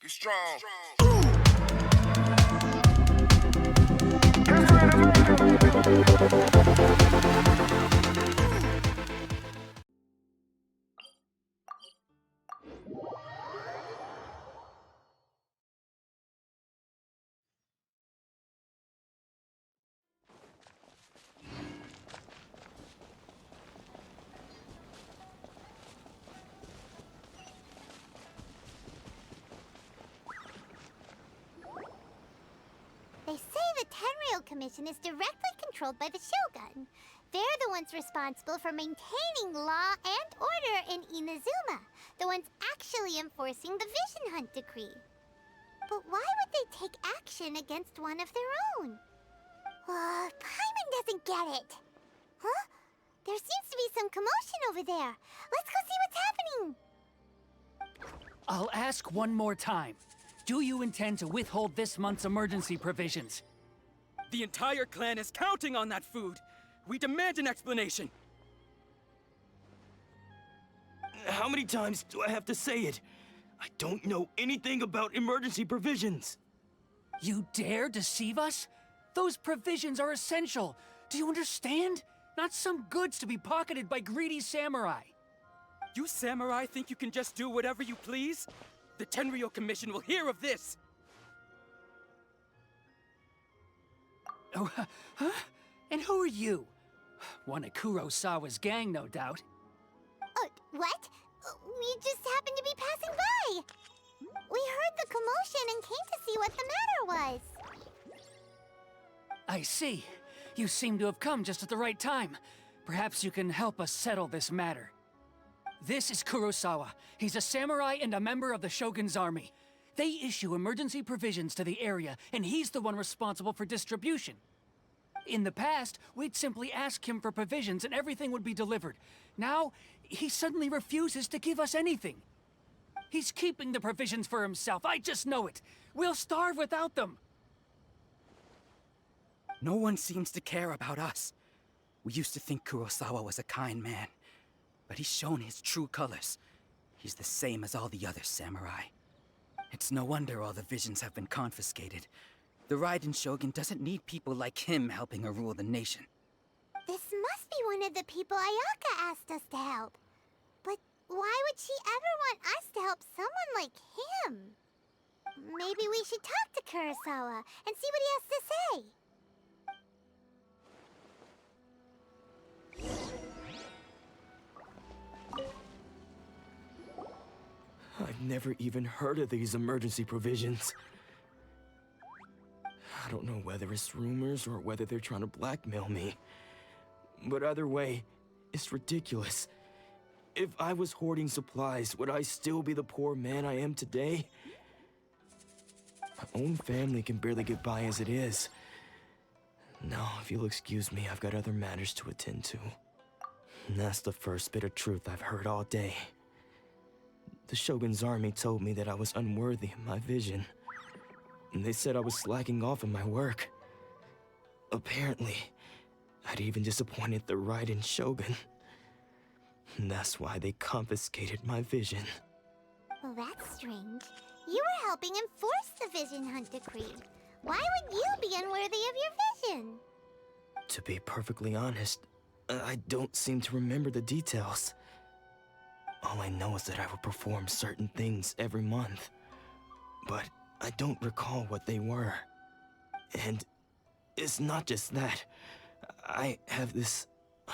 Get strong. They say the Tenryou Commission is directly controlled by the Shogun. They're the ones responsible for maintaining law and order in Inazuma, the ones actually enforcing the Vision Hunt Decree. But why would they take action against one of their own? Paimon doesn't get it. Huh? There seems to be some commotion over there. Let's go see what's happening. I'll ask one more time. Do you intend to withhold this month's emergency provisions? The entire clan is counting on that food! We demand an explanation! How many times do I have to say it? I don't know anything about emergency provisions! You dare deceive us? Those provisions are essential. Do you understand? Not some goods to be pocketed by greedy samurai. You samurai think you can just do whatever you please? The Tenryou Commission will hear of this! Oh, huh? And who are you? One of Kurosawa's gang, no doubt. What? We just happened to be passing by. We heard the commotion and came to see what the matter was. I see. You seem to have come just at the right time. Perhaps you can help us settle this matter. This is Kurosawa. He's a samurai and a member of the Shogun's army. They issue emergency provisions to the area, and he's the one responsible for distribution. In the past, we'd simply ask him for provisions and everything would be delivered. Now, he suddenly refuses to give us anything. He's keeping the provisions for himself, I just know it. We'll starve without them. No one seems to care about us. We used to think Kurosawa was a kind man, but he's shown his true colors. He's the same as all the other samurai. It's no wonder all the visions have been confiscated. The Raiden Shogun doesn't need people like him helping her rule the nation. This must be one of the people Ayaka asked us to help. But why would she ever want us to help someone like him? Maybe we should talk to Kurosawa and see what he has to say. I've never even heard of these emergency provisions. I don't know whether it's rumors or whether they're trying to blackmail me. But either way, it's ridiculous. If I was hoarding supplies, would I still be the poor man I am today? My own family can barely get by as it is. Now, if you'll excuse me, I've got other matters to attend to. And that's the first bit of truth I've heard all day. The Shogun's army told me that I was unworthy of my vision. And they said I was slacking off in my work. Apparently, I'd even disappointed the Raiden Shogun. And that's why they confiscated my vision. Well, that's strange. You were helping enforce the Vision Hunt Decree. Why would you be unworthy of your vision? To be perfectly honest, I don't seem to remember the details. All I know is that I would perform certain things every month. But I don't recall what they were. And it's not just that. I have this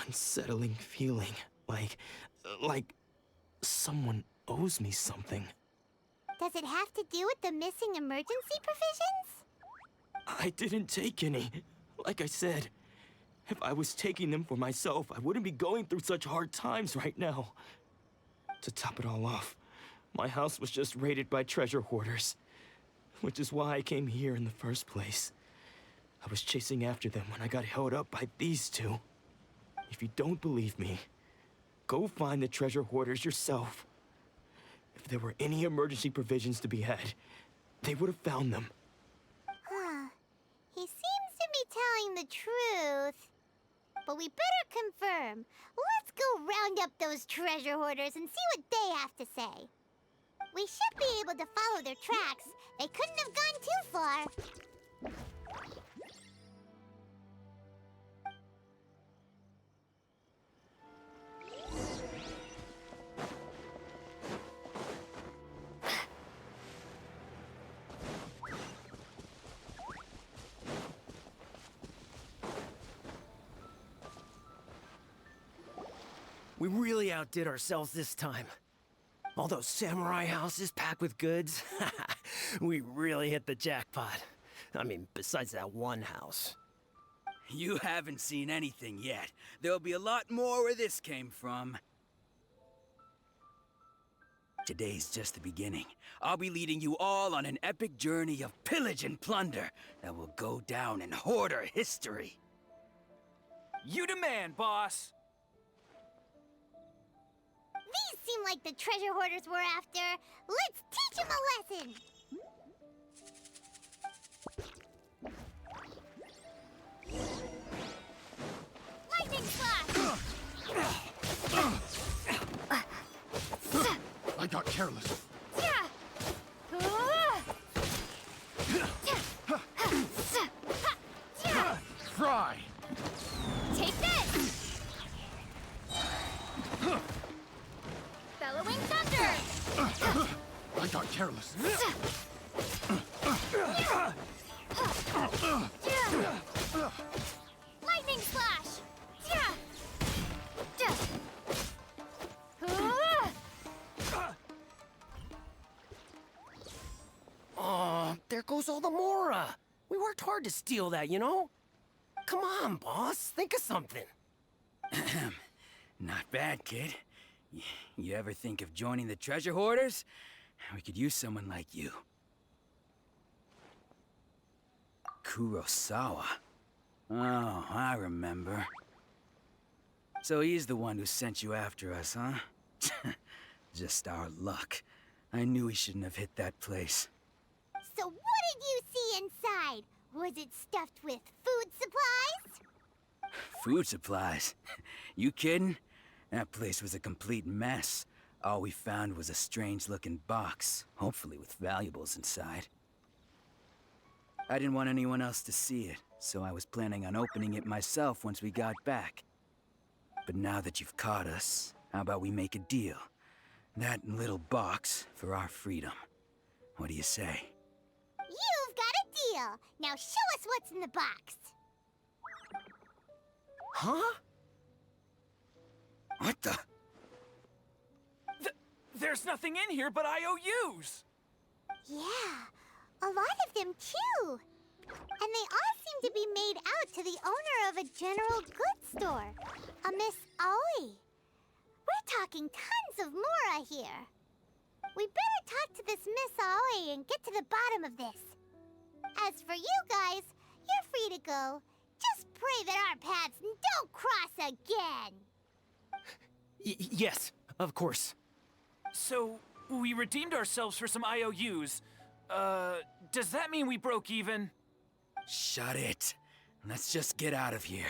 unsettling feeling, like someone owes me something. Does it have to do with the missing emergency provisions? I didn't take any. Like I said, if I was taking them for myself, I wouldn't be going through such hard times right now. To top it all off, my house was just raided by treasure hoarders, which is why I came here in the first place. I was chasing after them when I got held up by these two. If you don't believe me, go find the treasure hoarders yourself. If there were any emergency provisions to be had, they would have found them. He seems to be telling the truth. But we better confirm. Let's go round up those treasure hoarders and see what they have to say. We should be able to follow their tracks. They couldn't have gone too far. We really outdid ourselves this time. All those samurai houses packed with goods. We really hit the jackpot. I mean, besides that one house. You haven't seen anything yet. There'll be a lot more where this came from. Today's just the beginning. I'll be leading you all on an epic journey of pillage and plunder that will go down in hoarder history. You demand, boss! These seem like the treasure hoarders we're after. Let's teach them a lesson! Lightning slash! I got careless. Fry! Take this! Bellowing thunder! I got careless. Lightning slash! Oh, there goes all the Mora. We worked hard to steal that, you know? Come on, boss. Think of something. Not bad, kid. You ever think of joining the treasure hoarders? We could use someone like you. Kurosawa. Oh, I remember. So he's the one who sent you after us, huh? Just our luck. I knew he shouldn't have hit that place. So what did you see inside? Was it stuffed with food supplies? Food supplies? You kidding? That place was a complete mess. All we found was a strange-looking box, hopefully with valuables inside. I didn't want anyone else to see it, so I was planning on opening it myself once we got back. But now that you've caught us, how about we make a deal? That little box for our freedom. What do you say? You've got a deal! Now show us what's in the box! Huh? What the? There's nothing in here but IOUs! Yeah, a lot of them too. And they all seem to be made out to the owner of a general goods store, a Miss Aoi. We're talking tons of Mora here. We better talk to this Miss Aoi and get to the bottom of this. As for you guys, you're free to go. Just pray that our paths don't cross again. Yes, of course. So, we redeemed ourselves for some IOUs. Does that mean we broke even? Shut it. Let's just get out of here.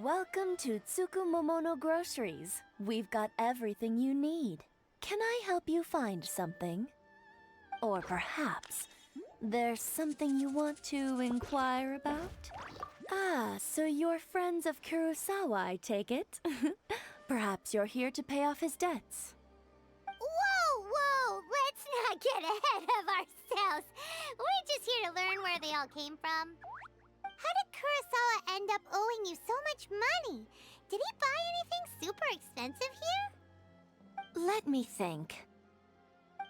Welcome to Tsukumomono Groceries. We've got everything you need. Can I help you find something? Or perhaps there's something you want to inquire about? Ah, so you're friends of Kurosawa, I take it? Perhaps you're here to pay off his debts. Whoa! Let's not get ahead of ourselves. We're just here to learn where they all came from. How did Kurosawa end up owing you so much money? Did he buy anything super expensive here? Let me think.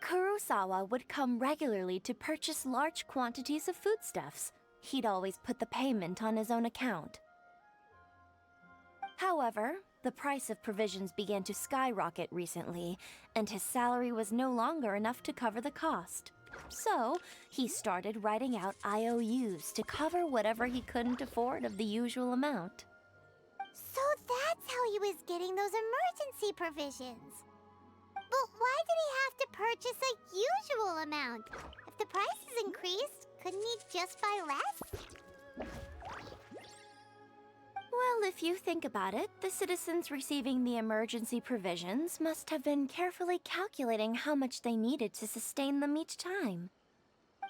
Kurosawa would come regularly to purchase large quantities of foodstuffs. He'd always put the payment on his own account. However, the price of provisions began to skyrocket recently, and his salary was no longer enough to cover the cost. So, he started writing out IOUs to cover whatever he couldn't afford of the usual amount. So that's how he was getting those emergency provisions. But why did he have to purchase a usual amount? If the prices increased, couldn't he just buy less? Well, if you think about it, the citizens receiving the emergency provisions must have been carefully calculating how much they needed to sustain them each time.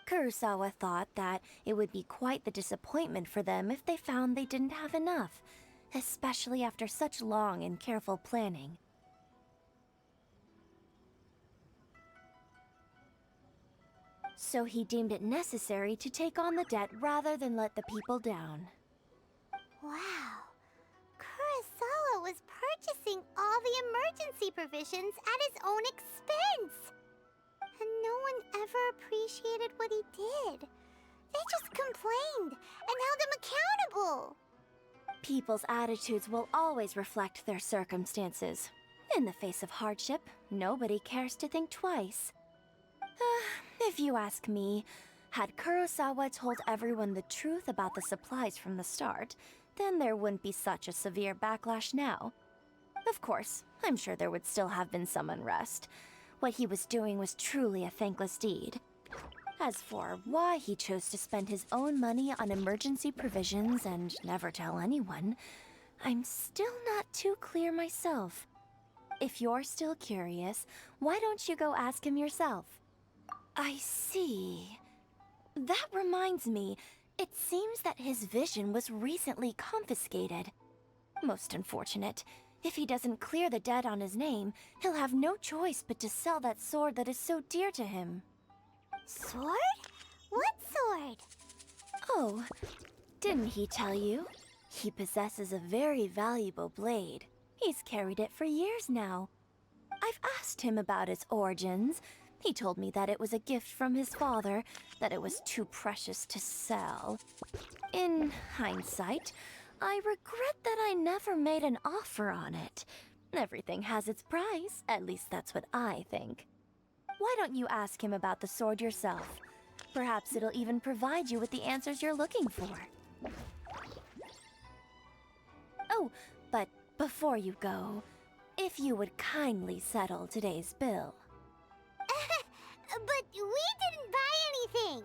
Kurosawa thought that it would be quite the disappointment for them if they found they didn't have enough, especially after such long and careful planning. So he deemed it necessary to take on the debt rather than let the people down. Wow. Kurosawa was purchasing all the emergency provisions at his own expense. And no one ever appreciated what he did. They just complained and held him accountable. People's attitudes will always reflect their circumstances. In the face of hardship, nobody cares to think twice. If you ask me, had Kurosawa told everyone the truth about the supplies from the start, then there wouldn't be such a severe backlash now. Of course, I'm sure there would still have been some unrest. What he was doing was truly a thankless deed. As for why he chose to spend his own money on emergency provisions and never tell anyone, I'm still not too clear myself. If you're still curious, why don't you go ask him yourself? I see. That reminds me, it seems that his vision was recently confiscated. Most unfortunate. If he doesn't clear the debt on his name, he'll have no choice but to sell that sword that is so dear to him. Sword? What sword? Oh, didn't he tell you? He possesses a very valuable blade. He's carried it for years now. I've asked him about its origins. He told me that it was a gift from his father, that it was too precious to sell. In hindsight, I regret that I never made an offer on it. Everything has its price, at least that's what I think. Why don't you ask him about the sword yourself? Perhaps it'll even provide you with the answers you're looking for. Oh, but before you go, if you would kindly settle today's bill. But we didn't buy anything.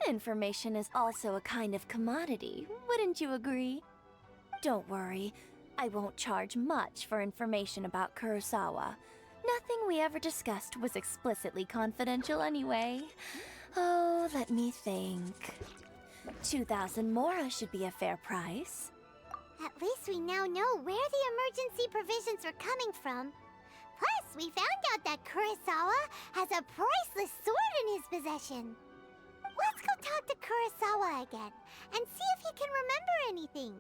Information is also a kind of commodity, wouldn't you agree? Don't worry, I won't charge much for information about Kurosawa. Nothing we ever discussed was explicitly confidential anyway. Oh, let me think. 2,000 mora should be a fair price. At least we now know where the emergency provisions are coming from. Plus, we found out that Kurosawa has a priceless sword in his possession. Let's go talk to Kurosawa again and see if he can remember anything.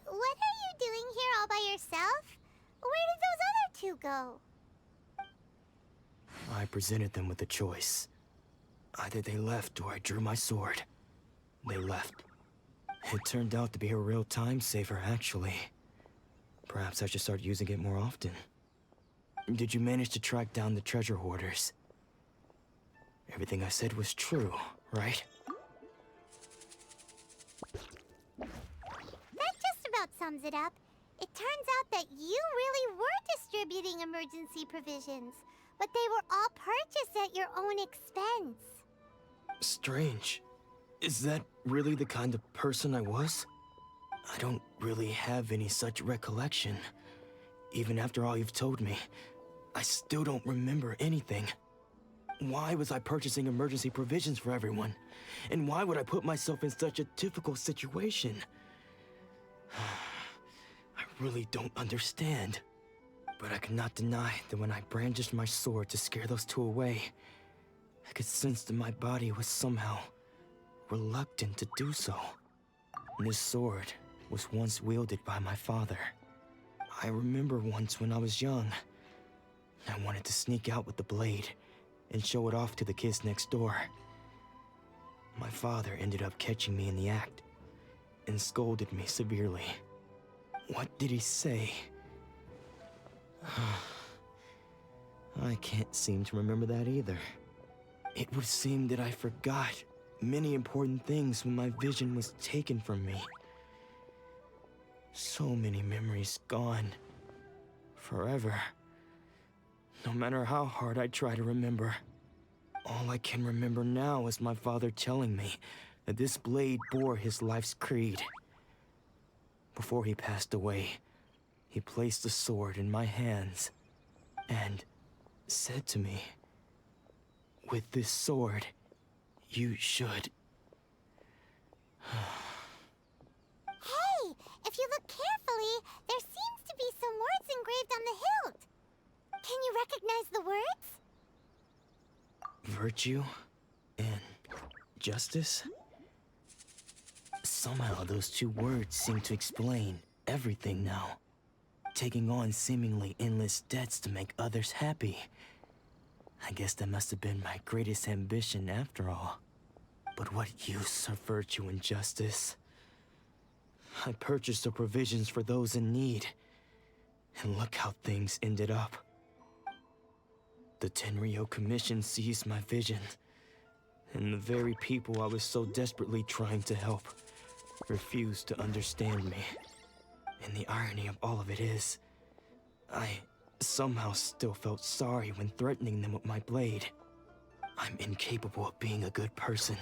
What are you doing here all by yourself? Where did those other two go? I presented them with a choice. Either they left or I drew my sword. They left. It turned out to be a real time saver, actually. Perhaps I should start using it more often. Did you manage to track down the treasure hoarders? Everything I said was true, right? That just about sums it up. It turns out that you really were distributing emergency provisions, but they were all purchased at your own expense. Strange. Is that really the kind of person I was? I don't really have any such recollection. Even after all you've told me, I still don't remember anything. Why was I purchasing emergency provisions for everyone? And why would I put myself in such a difficult situation? I really don't understand. But I cannot deny that when I brandished my sword to scare those two away, I could sense that my body was somehow reluctant to do so. This sword was once wielded by my father. I remember once when I was young, I wanted to sneak out with the blade and show it off to the kids next door. My father ended up catching me in the act and scolded me severely. What did he say? I can't seem to remember that either. It would seem that I forgot many important things when my vision was taken from me. So many memories gone. Forever. No matter how hard I try to remember, all I can remember now is my father telling me that this blade bore his life's creed. Before he passed away, he placed the sword in my hands and said to me, "With this sword, you should..." Hey, if you look carefully, there seems to be some words engraved on the hilt. Can you recognize the words? Virtue and justice? Somehow those two words seem to explain everything now. Taking on seemingly endless debts to make others happy. I guess that must have been my greatest ambition after all. But what use are virtue and justice? I purchased the provisions for those in need, and look how things ended up. The Tenryou Commission seized my vision, and the very people I was so desperately trying to help refused to understand me. And the irony of all of it is, I somehow still felt sorry when threatening them with my blade. I'm incapable of being a good person,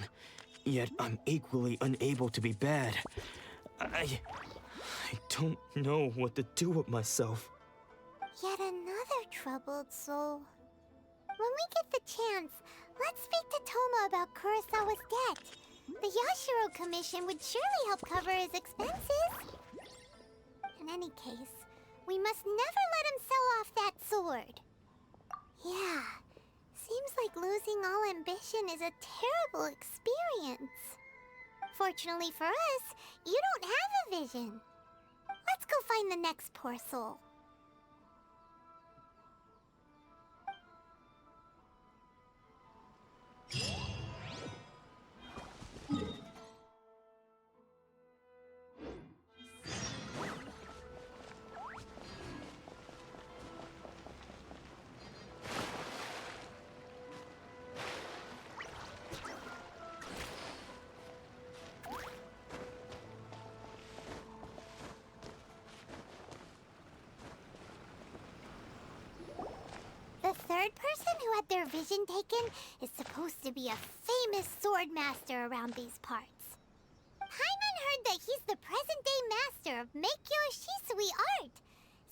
yet I'm equally unable to be bad. I don't know what to do with myself. Yet another troubled soul. When we get the chance, let's speak to Toma about Kurosawa's debt. The Yashiro Commission would surely help cover his expenses. In any case, we must never let him sell off that sword. Yeah, seems like losing all ambition is a terrible experience. Fortunately for us, you don't have a vision. Let's go find the next poor soul. The third person who had their vision taken is supposed to be a famous sword master around these parts. Paimon heard that he's the present-day master of Meikyo Shisui art.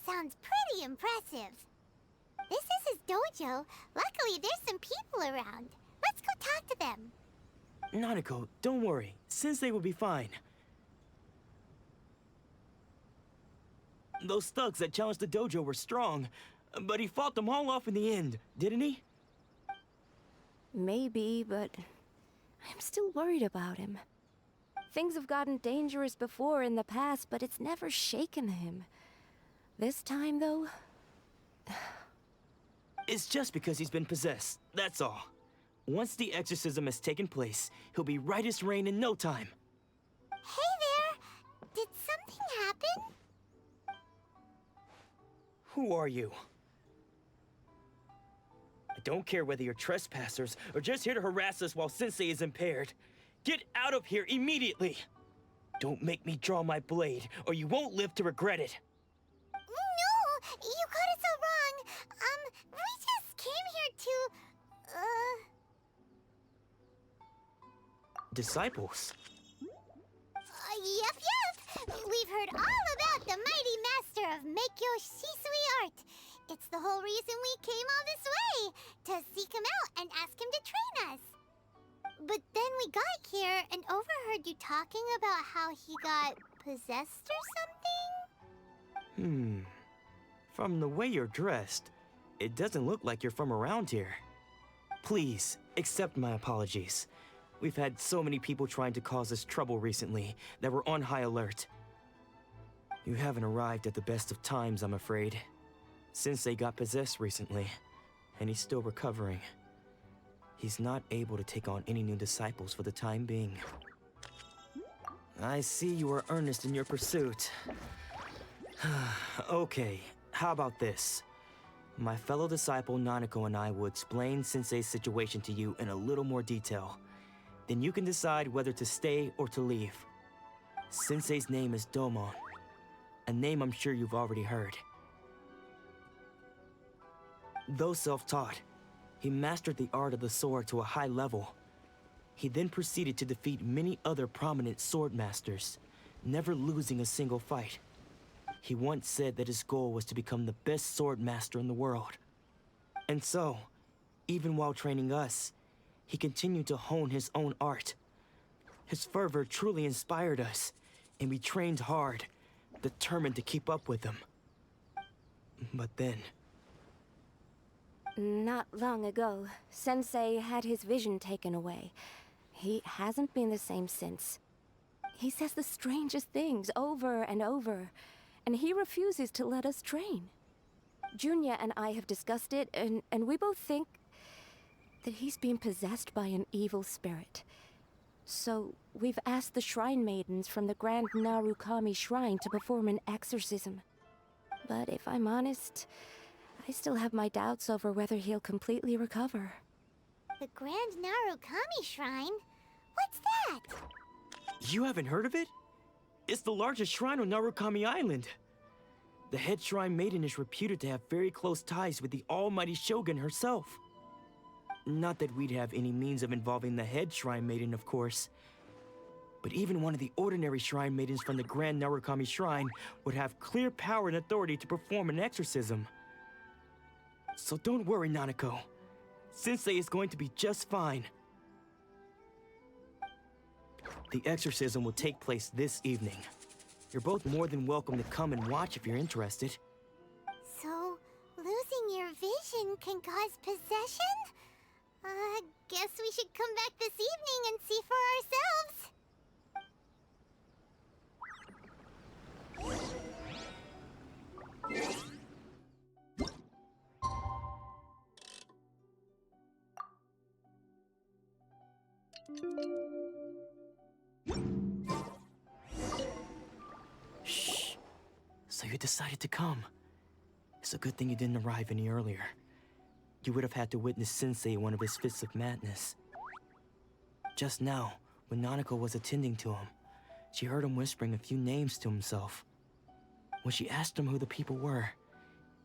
Sounds pretty impressive. This is his dojo. Luckily, there's some people around. Let's go talk to them. Nanako, don't worry. Sensei will be fine. Those thugs that challenged the dojo were strong, but he fought them all off in the end, didn't he? Maybe, but I'm still worried about him. Things have gotten dangerous before in the past, but it's never shaken him. This time, though... It's just because he's been possessed, that's all. Once the exorcism has taken place, he'll be right as rain in no time. Hey there! Did something happen? Who are you? I don't care whether you're trespassers or just here to harass us while Sensei is impaired. Get out of here immediately! Don't make me draw my blade, or you won't live to regret it. No! You got it so wrong! We just came here to... Disciples? Yep! We've heard all about the mighty master of Meikyo Shisui art. It's the whole reason we came all this way, to seek him out and ask him to train us. But then we got here and overheard you talking about how he got possessed or something? From the way you're dressed, it doesn't look like you're from around here. Please, accept my apologies. We've had so many people trying to cause us trouble recently that we're on high alert. You haven't arrived at the best of times, I'm afraid. Sensei got possessed recently, and he's still recovering. He's not able to take on any new disciples for the time being. I see you are earnest in your pursuit. Okay, how about this? My fellow disciple Nanako and I will explain Sensei's situation to you in a little more detail. Then you can decide whether to stay or to leave. Sensei's name is Domon, a name I'm sure you've already heard. Though self-taught, he mastered the art of the sword to a high level. He then proceeded to defeat many other prominent sword masters, never losing a single fight. He once said that his goal was to become the best sword master in the world. And so, even while training us, he continued to hone his own art. His fervor truly inspired us, and we trained hard, determined to keep up with him. But then... Not long ago, Sensei had his vision taken away. He hasn't been the same since. He says the strangest things over and over, and he refuses to let us train. Junya and I have discussed it, and we both think that he's been possessed by an evil spirit. So we've asked the shrine maidens from the Grand Narukami Shrine to perform an exorcism. But if I'm honest, I still have my doubts over whether he'll completely recover. The Grand Narukami Shrine? What's that? You haven't heard of it? It's the largest shrine on Narukami Island. The head shrine maiden is reputed to have very close ties with the almighty Shogun herself. Not that we'd have any means of involving the head shrine maiden, of course. But even one of the ordinary shrine maidens from the Grand Narukami Shrine would have clear power and authority to perform an exorcism. So don't worry, Nanako. Sensei is going to be just fine. The exorcism will take place this evening. You're both more than welcome to come and watch if you're interested. So, losing your vision can cause possession? Guess we should come back this evening and see for ourselves. Shh. So you decided to come. It's a good thing you didn't arrive any earlier. You would have had to witness Sensei in one of his fits of madness. Just now, when Nanako was attending to him, she heard him whispering a few names to himself. When she asked him who the people were,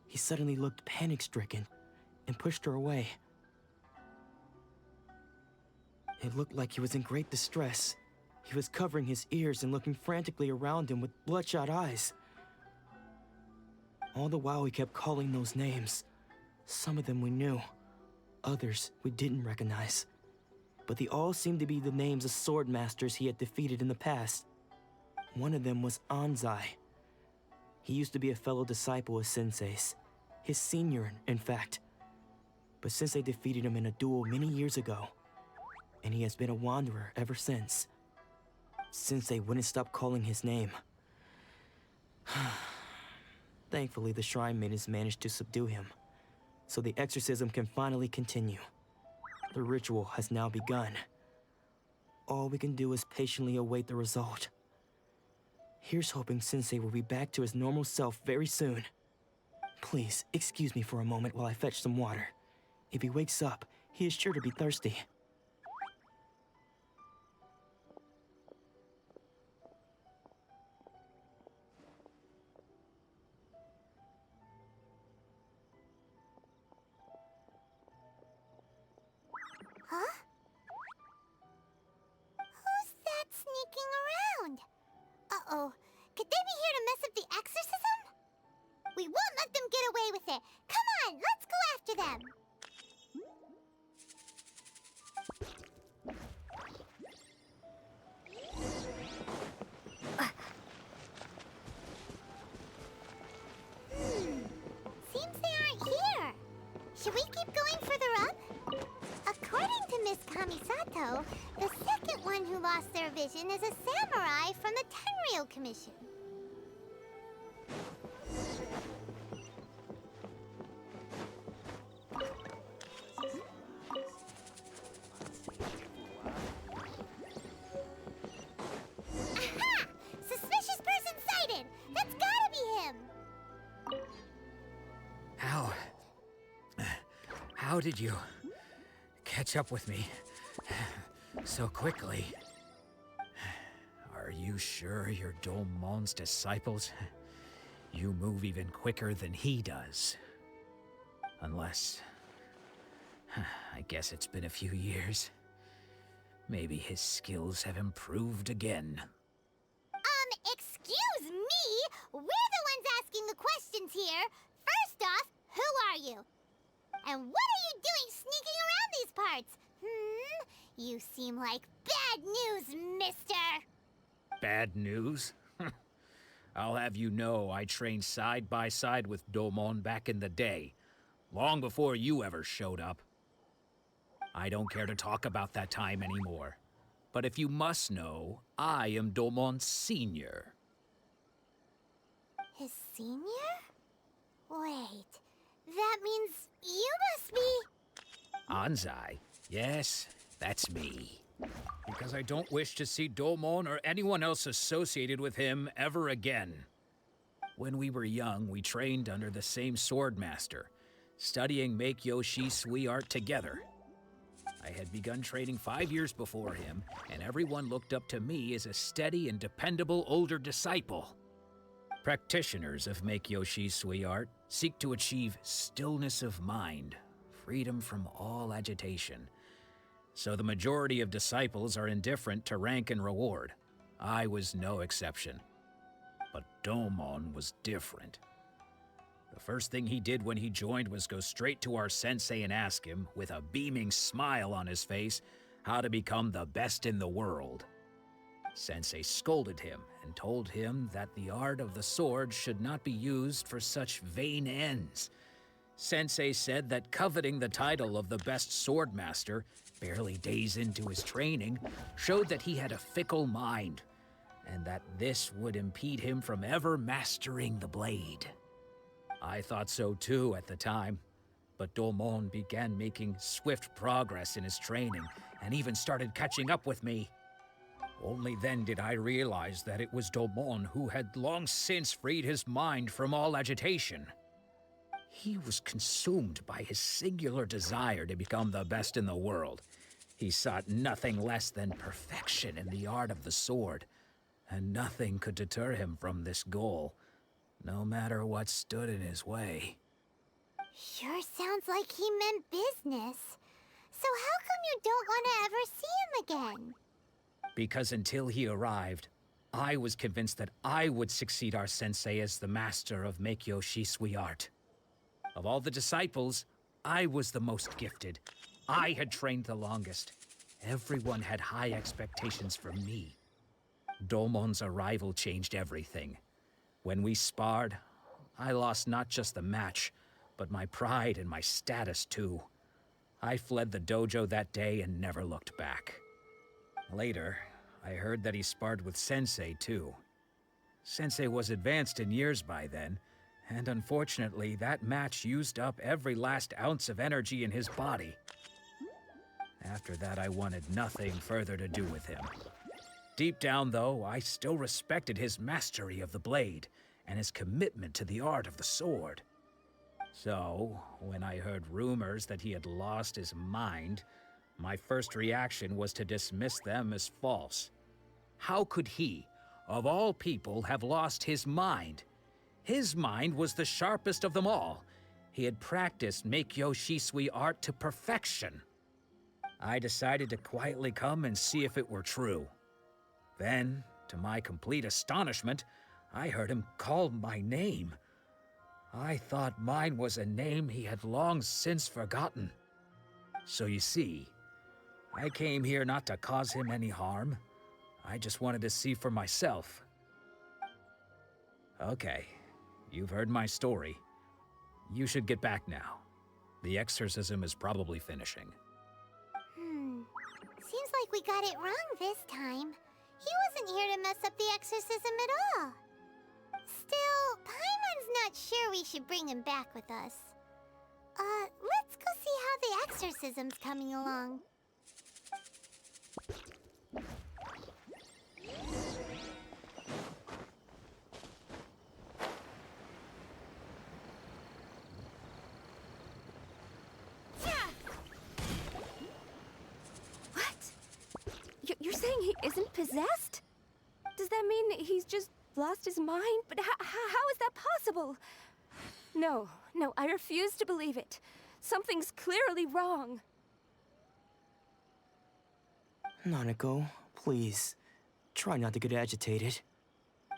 he suddenly looked panic-stricken and pushed her away. It looked like he was in great distress. He was covering his ears and looking frantically around him with bloodshot eyes. All the while he kept calling those names. Some of them we knew, others we didn't recognize. But they all seemed to be the names of sword masters he had defeated in the past. One of them was Anzai. He used to be a fellow disciple of Sensei's, his senior, in fact. But Sensei defeated him in a duel many years ago, and he has been a wanderer ever since. Sensei wouldn't stop calling his name. Thankfully, the shrine maidens managed to subdue him, so the exorcism can finally continue. The ritual has now begun. All we can do is patiently await the result. Here's hoping Sensei will be back to his normal self very soon. Please, excuse me for a moment while I fetch some water. If he wakes up, he is sure to be thirsty. Huh? Who's that sneaking around? Uh-oh. Could they be here to mess up the exorcism? We won't let them get away with it. Come on, let's go after them. Seems they aren't here. Should we keep going further up? A So, the second one who lost their vision is a samurai from the Tenryou Commission. Aha! Suspicious person sighted! That's gotta be him! How did you catch up with me so quickly? Are you sure you're Domon's disciples? You move even quicker than he does. Unless... I guess it's been a few years. Maybe his skills have improved again. Excuse me? We're the ones asking the questions here. First off, who are you? And what are you doing sneaking around these parts? You seem like bad news, mister! Bad news? I'll have you know I trained side by side with Domon back in the day, long before you ever showed up. I don't care to talk about that time anymore. But if you must know, I am Domon's senior. His senior? Wait, that means you must be... Anzai? Yes, that's me. Because I don't wish to see Domon or anyone else associated with him ever again. When we were young, we trained under the same swordmaster, studying Make-Yoshi Sui art together. I had begun training 5 years before him, and everyone looked up to me as a steady and dependable older disciple. Practitioners of Make-Yoshi Sui art seek to achieve stillness of mind, freedom from all agitation. So the majority of disciples are indifferent to rank and reward. I was no exception. But Domon was different. The first thing he did when he joined was go straight to our sensei and ask him, with a beaming smile on his face, how to become the best in the world. Sensei scolded him and told him that the art of the sword should not be used for such vain ends. Sensei said that coveting the title of the best swordmaster, barely days into his training, showed that he had a fickle mind, and that this would impede him from ever mastering the blade. I thought so too at the time, but Domon began making swift progress in his training and even started catching up with me. Only then did I realize that it was Domon who had long since freed his mind from all agitation. He was consumed by his singular desire to become the best in the world. He sought nothing less than perfection in the art of the sword, and nothing could deter him from this goal, no matter what stood in his way. Sure sounds like he meant business. So how come you don't want to ever see him again? Because until he arrived, I was convinced that I would succeed our sensei as the master of Make-Yoshi Sui art. Of all the disciples, I was the most gifted. I had trained the longest. Everyone had high expectations for me. Domon's arrival changed everything. When we sparred, I lost not just the match, but my pride and my status too. I fled the dojo that day and never looked back. Later, I heard that he sparred with Sensei too. Sensei was advanced in years by then, and unfortunately that match used up every last ounce of energy in his body. After that, I wanted nothing further to do with him. Deep down, though, I still respected his mastery of the blade and his commitment to the art of the sword. So, when I heard rumors that he had lost his mind, my first reaction was to dismiss them as false. How could he, of all people, have lost his mind? His mind was the sharpest of them all. He had practiced Make-Yoshi Sui art to perfection. I decided to quietly come and see if it were true. Then, to my complete astonishment, I heard him call my name. I thought mine was a name he had long since forgotten. So you see, I came here not to cause him any harm. I just wanted to see for myself. Okay, you've heard my story. You should get back now. The exorcism is probably finishing. Seems we got it wrong this time. He wasn't here to mess up the exorcism at all. Still, Paimon's not sure we should bring him back with us. Let's go see how the exorcism's coming along. You're saying he isn't possessed? Does that mean he's just lost his mind? But how is that possible? No, I refuse to believe it. Something's clearly wrong. Nanako, please. Try not to get agitated.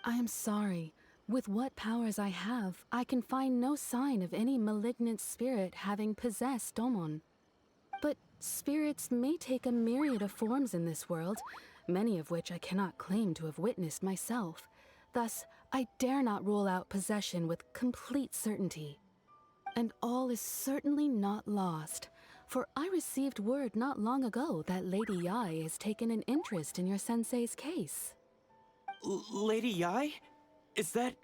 I am sorry. With what powers I have, I can find no sign of any malignant spirit having possessed Domon. But spirits may take a myriad of forms in this world, many of which I cannot claim to have witnessed myself. Thus, I dare not rule out possession with complete certainty. And all is certainly not lost, for I received word not long ago that Lady Yae has taken an interest in your sensei's case. Lady Yae? Is that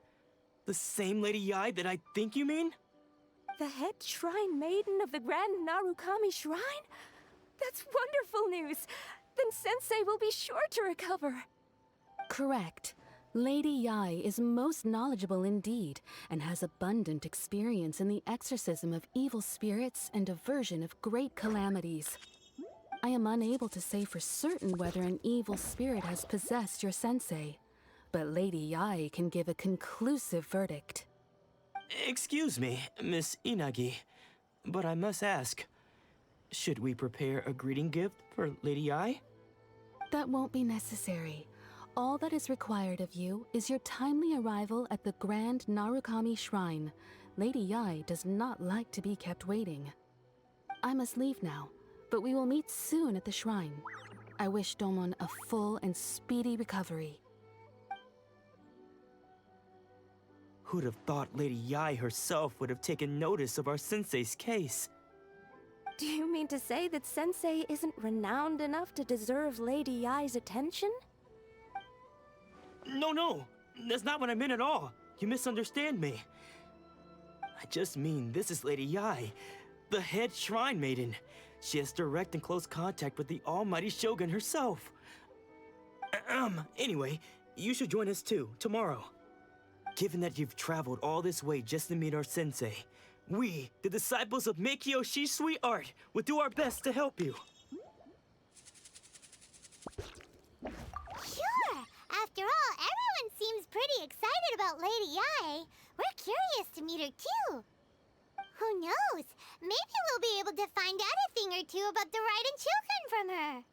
the same Lady Yae that I think you mean? The head shrine maiden of the Grand Narukami Shrine? That's wonderful news! Then Sensei will be sure to recover. Correct. Lady Yae is most knowledgeable indeed, and has abundant experience in the exorcism of evil spirits and aversion of great calamities. I am unable to say for certain whether an evil spirit has possessed your sensei, but Lady Yae can give a conclusive verdict. Excuse me, Miss Inagi, but I must ask, should we prepare a greeting gift for Lady Yae? That won't be necessary. All that is required of you is your timely arrival at the Grand Narukami Shrine. Lady Yae does not like to be kept waiting. I must leave now, but we will meet soon at the shrine. I wish Domon a full and speedy recovery. Who'd have thought Lady Yae herself would have taken notice of our sensei's case? Do you mean to say that Sensei isn't renowned enough to deserve Lady Yae's attention? No, that's not what I meant at all. You misunderstand me. I just mean this is Lady Yae, the head shrine maiden. She has direct and close contact with the almighty Shogun herself. Anyway, you should join us too, tomorrow. Given that you've traveled all this way just to meet our sensei, we, the disciples of Meikyo Shisui Art, will do our best to help you. Sure! After all, everyone seems pretty excited about Lady Yae. We're curious to meet her too. Who knows? Maybe we'll be able to find out a thing or two about the Raiden Shogun from her.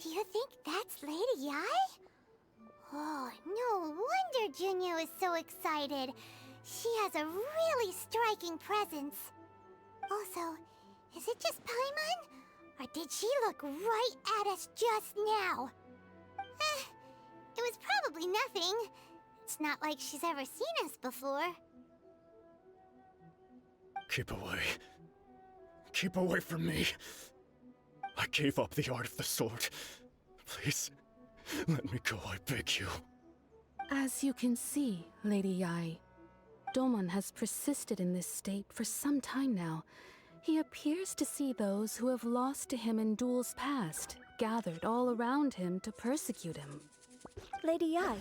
Do you think that's Lady Yai? Oh, no wonder Junyo is so excited. She has a really striking presence. Also, is it just Paimon? Or did she look right at us just now? It was probably nothing. It's not like she's ever seen us before. Keep away. Keep away from me. I gave up the art of the sword. Please, let me go, I beg you. As you can see, Lady Yai, Domon has persisted in this state for some time now. He appears to see those who have lost to him in duels past, gathered all around him to persecute him. Lady Yai,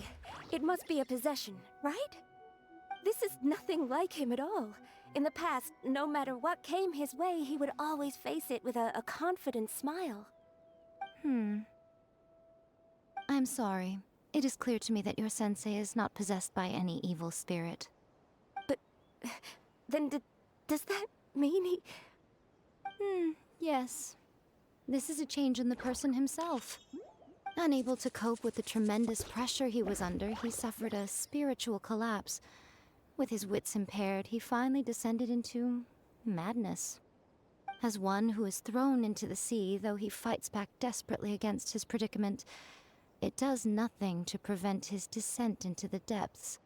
it must be a possession, right? This is nothing like him at all. In the past, no matter what came his way, he would always face it with a confident smile. I'm sorry. It is clear to me that your sensei is not possessed by any evil spirit. But then does that mean he... Yes. This is a change in the person himself. Unable to cope with the tremendous pressure he was under, he suffered a spiritual collapse. With his wits impaired, he finally descended into madness. As one who is thrown into the sea, though he fights back desperately against his predicament, it does nothing to prevent his descent into the depths.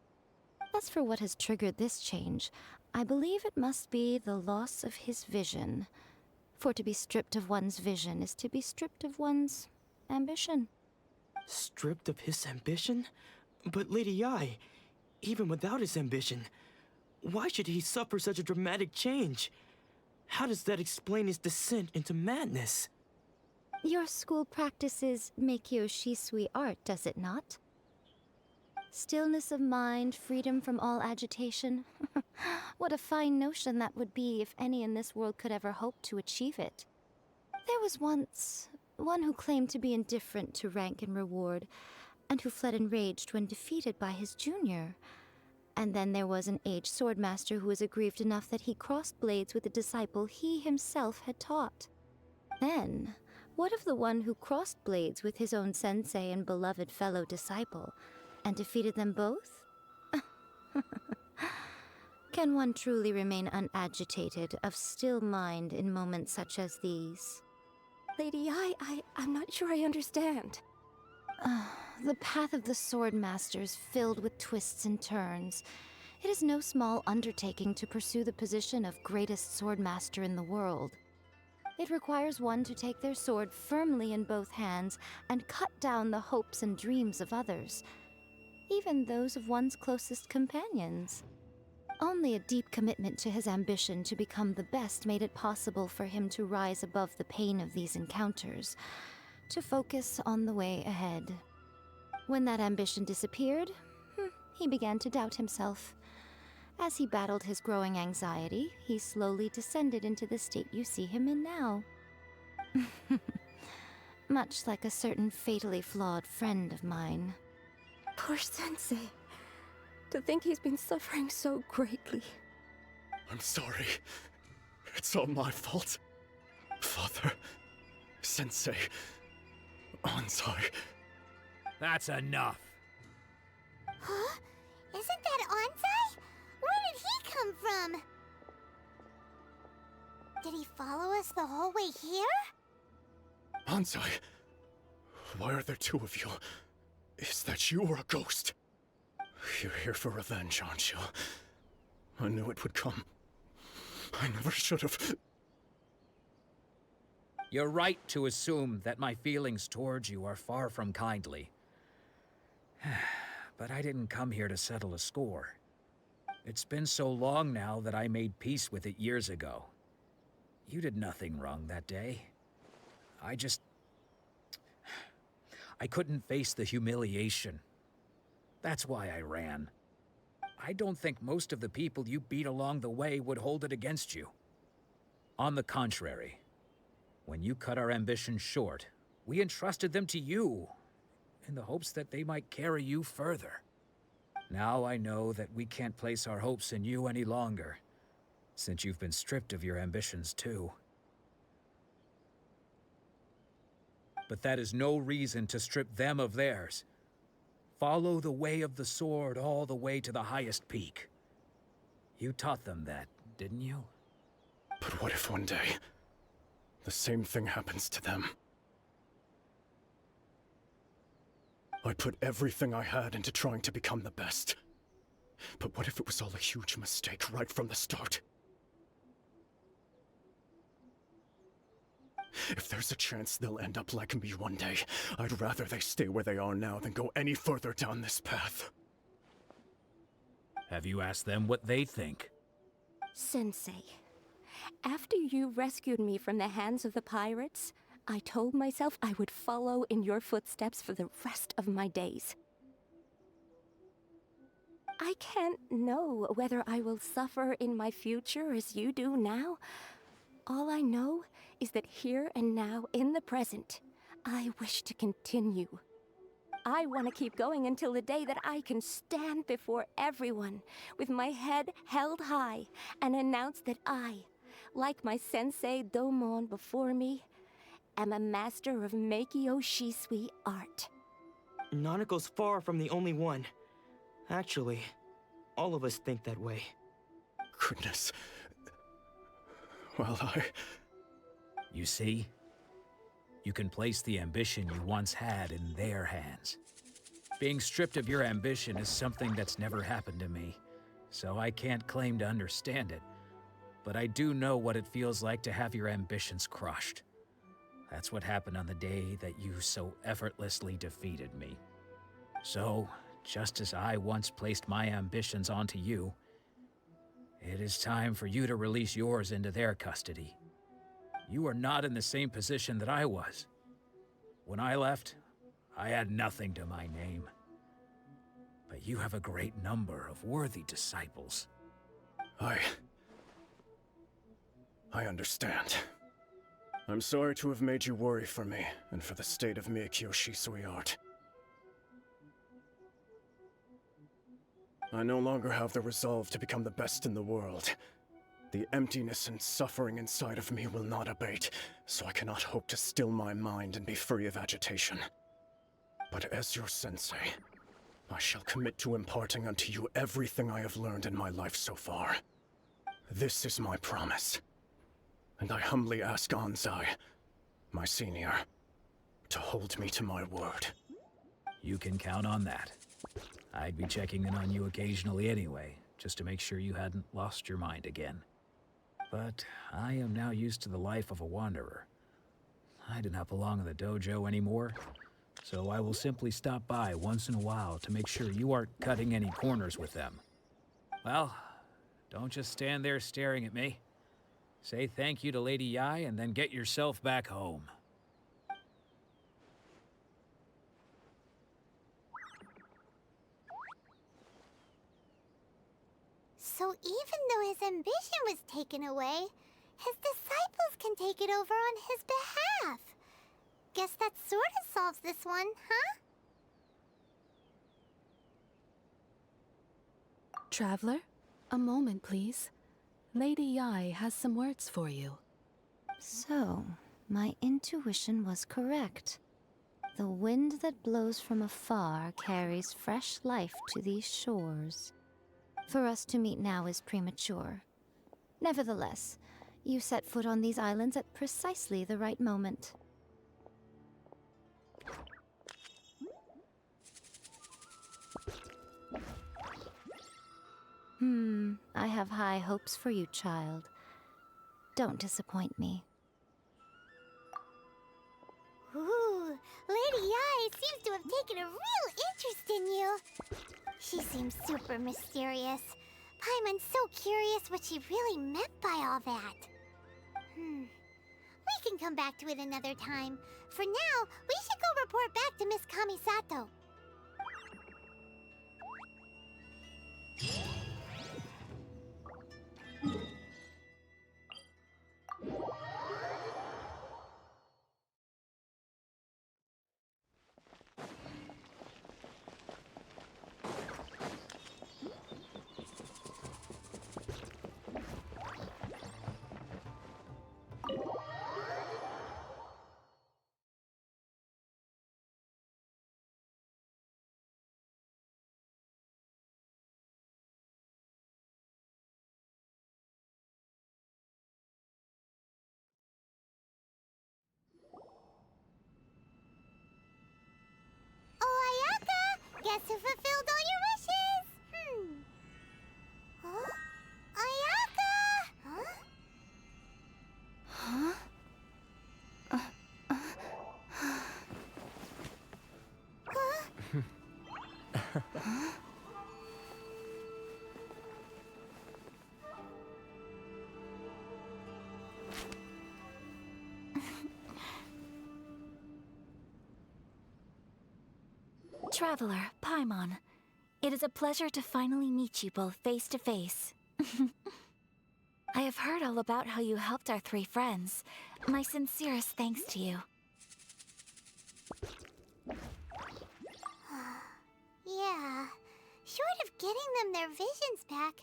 As for what has triggered this change, I believe it must be the loss of his vision. For to be stripped of one's vision is to be stripped of one's ambition. Stripped of his ambition? But Lady Yai, even without his ambition, why should he suffer such a dramatic change? How does that explain his descent into madness? Your school practices Meikyo Shisui art, does it not? Stillness of mind, freedom from all agitation. What a fine notion that would be if any in this world could ever hope to achieve it. There was once one who claimed to be indifferent to rank and reward, and who fled enraged when defeated by his junior. And then there was an aged swordmaster who was aggrieved enough that he crossed blades with a disciple he himself had taught. Then, what of the one who crossed blades with his own sensei and beloved fellow disciple, and defeated them both? Can one truly remain unagitated, of still mind in moments such as these? Lady Yai, I'm not sure I understand. The path of the sword master is filled with twists and turns. It is no small undertaking to pursue the position of greatest sword master in the world. It requires one to take their sword firmly in both hands and cut down the hopes and dreams of others, even those of one's closest companions. Only a deep commitment to his ambition to become the best made it possible for him to rise above the pain of these encounters, to focus on the way ahead. When that ambition disappeared, he began to doubt himself. As he battled his growing anxiety, he slowly descended into the state you see him in now. Much like a certain fatally flawed friend of mine. Poor sensei. To think he's been suffering so greatly. I'm sorry. It's all my fault. Father, Sensei, Ansai. That's enough. Huh? Isn't that Ansai? Where did he come from? Did he follow us the whole way here? Ansai, why are there two of you? Is that you or a ghost? You're here for revenge, aren't you? I knew it would come. I never should have. You're right to assume that my feelings towards you are far from kindly. But I didn't come here to settle a score. It's been so long now that I made peace with it years ago. You did nothing wrong that day. I couldn't face the humiliation. That's why I ran. I don't think most of the people you beat along the way would hold it against you. On the contrary, when you cut our ambitions short, we entrusted them to you, in the hopes that they might carry you further. Now I know that we can't place our hopes in you any longer, since you've been stripped of your ambitions too. But that is no reason to strip them of theirs. Follow the way of the sword all the way to the highest peak. You taught them that, didn't you? But what if one day, the same thing happens to them? I put everything I had into trying to become the best. But what if it was all a huge mistake right from the start? If there's a chance they'll end up like me one day, I'd rather they stay where they are now than go any further down this path. Have you asked them what they think? Sensei, after you rescued me from the hands of the pirates, I told myself I would follow in your footsteps for the rest of my days. I can't know whether I will suffer in my future as you do now. All I know is that here and now, in the present, I wish to continue. I want to keep going until the day that I can stand before everyone with my head held high and announce that I, like my sensei Domon before me, am a master of Meikyo Shisui art. Nanako's far from the only one. Actually, all of us think that way. Goodness. Well, You see? You can place the ambition you once had in their hands. Being stripped of your ambition is something that's never happened to me, so I can't claim to understand it. But I do know what it feels like to have your ambitions crushed. That's what happened on the day that you so effortlessly defeated me. So, just as I once placed my ambitions onto you, it is time for you to release yours into their custody. You are not in the same position that I was. When I left, I had nothing to my name. But you have a great number of worthy disciples. I understand. I'm sorry to have made you worry for me, and for the state of Meikyo Shisui art. I no longer have the resolve to become the best in the world. The emptiness and suffering inside of me will not abate, so I cannot hope to still my mind and be free of agitation. But as your sensei, I shall commit to imparting unto you everything I have learned in my life so far. This is my promise. And I humbly ask Anzai, my senior, to hold me to my word. You can count on that. I'd be checking in on you occasionally anyway, just to make sure you hadn't lost your mind again. But I am now used to the life of a wanderer. I do not belong in the dojo anymore, so I will simply stop by once in a while to make sure you aren't cutting any corners with them. Well, don't just stand there staring at me. Say thank you to Lady Yai and then get yourself back home. So even though his ambition was taken away, his disciples can take it over on his behalf. Guess that sort of solves this one, huh? Traveler, a moment, please. Lady Yai has some words for you. So, my intuition was correct. The wind that blows from afar carries fresh life to these shores. For us to meet now is premature. Nevertheless, you set foot on these islands at precisely the right moment. I have high hopes for you, child. Don't disappoint me. Ooh, Lady Yai seems to have taken a real interest in you. She seems super mysterious. Paimon's so curious what she really meant by all that. We can come back to it another time. For now, we should go report back to Miss Kamisato. Traveler, Paimon, it is a pleasure to finally meet you both face to face. I have heard all about how you helped our 3 friends. My sincerest thanks to you. Yeah. Short of getting them their visions back,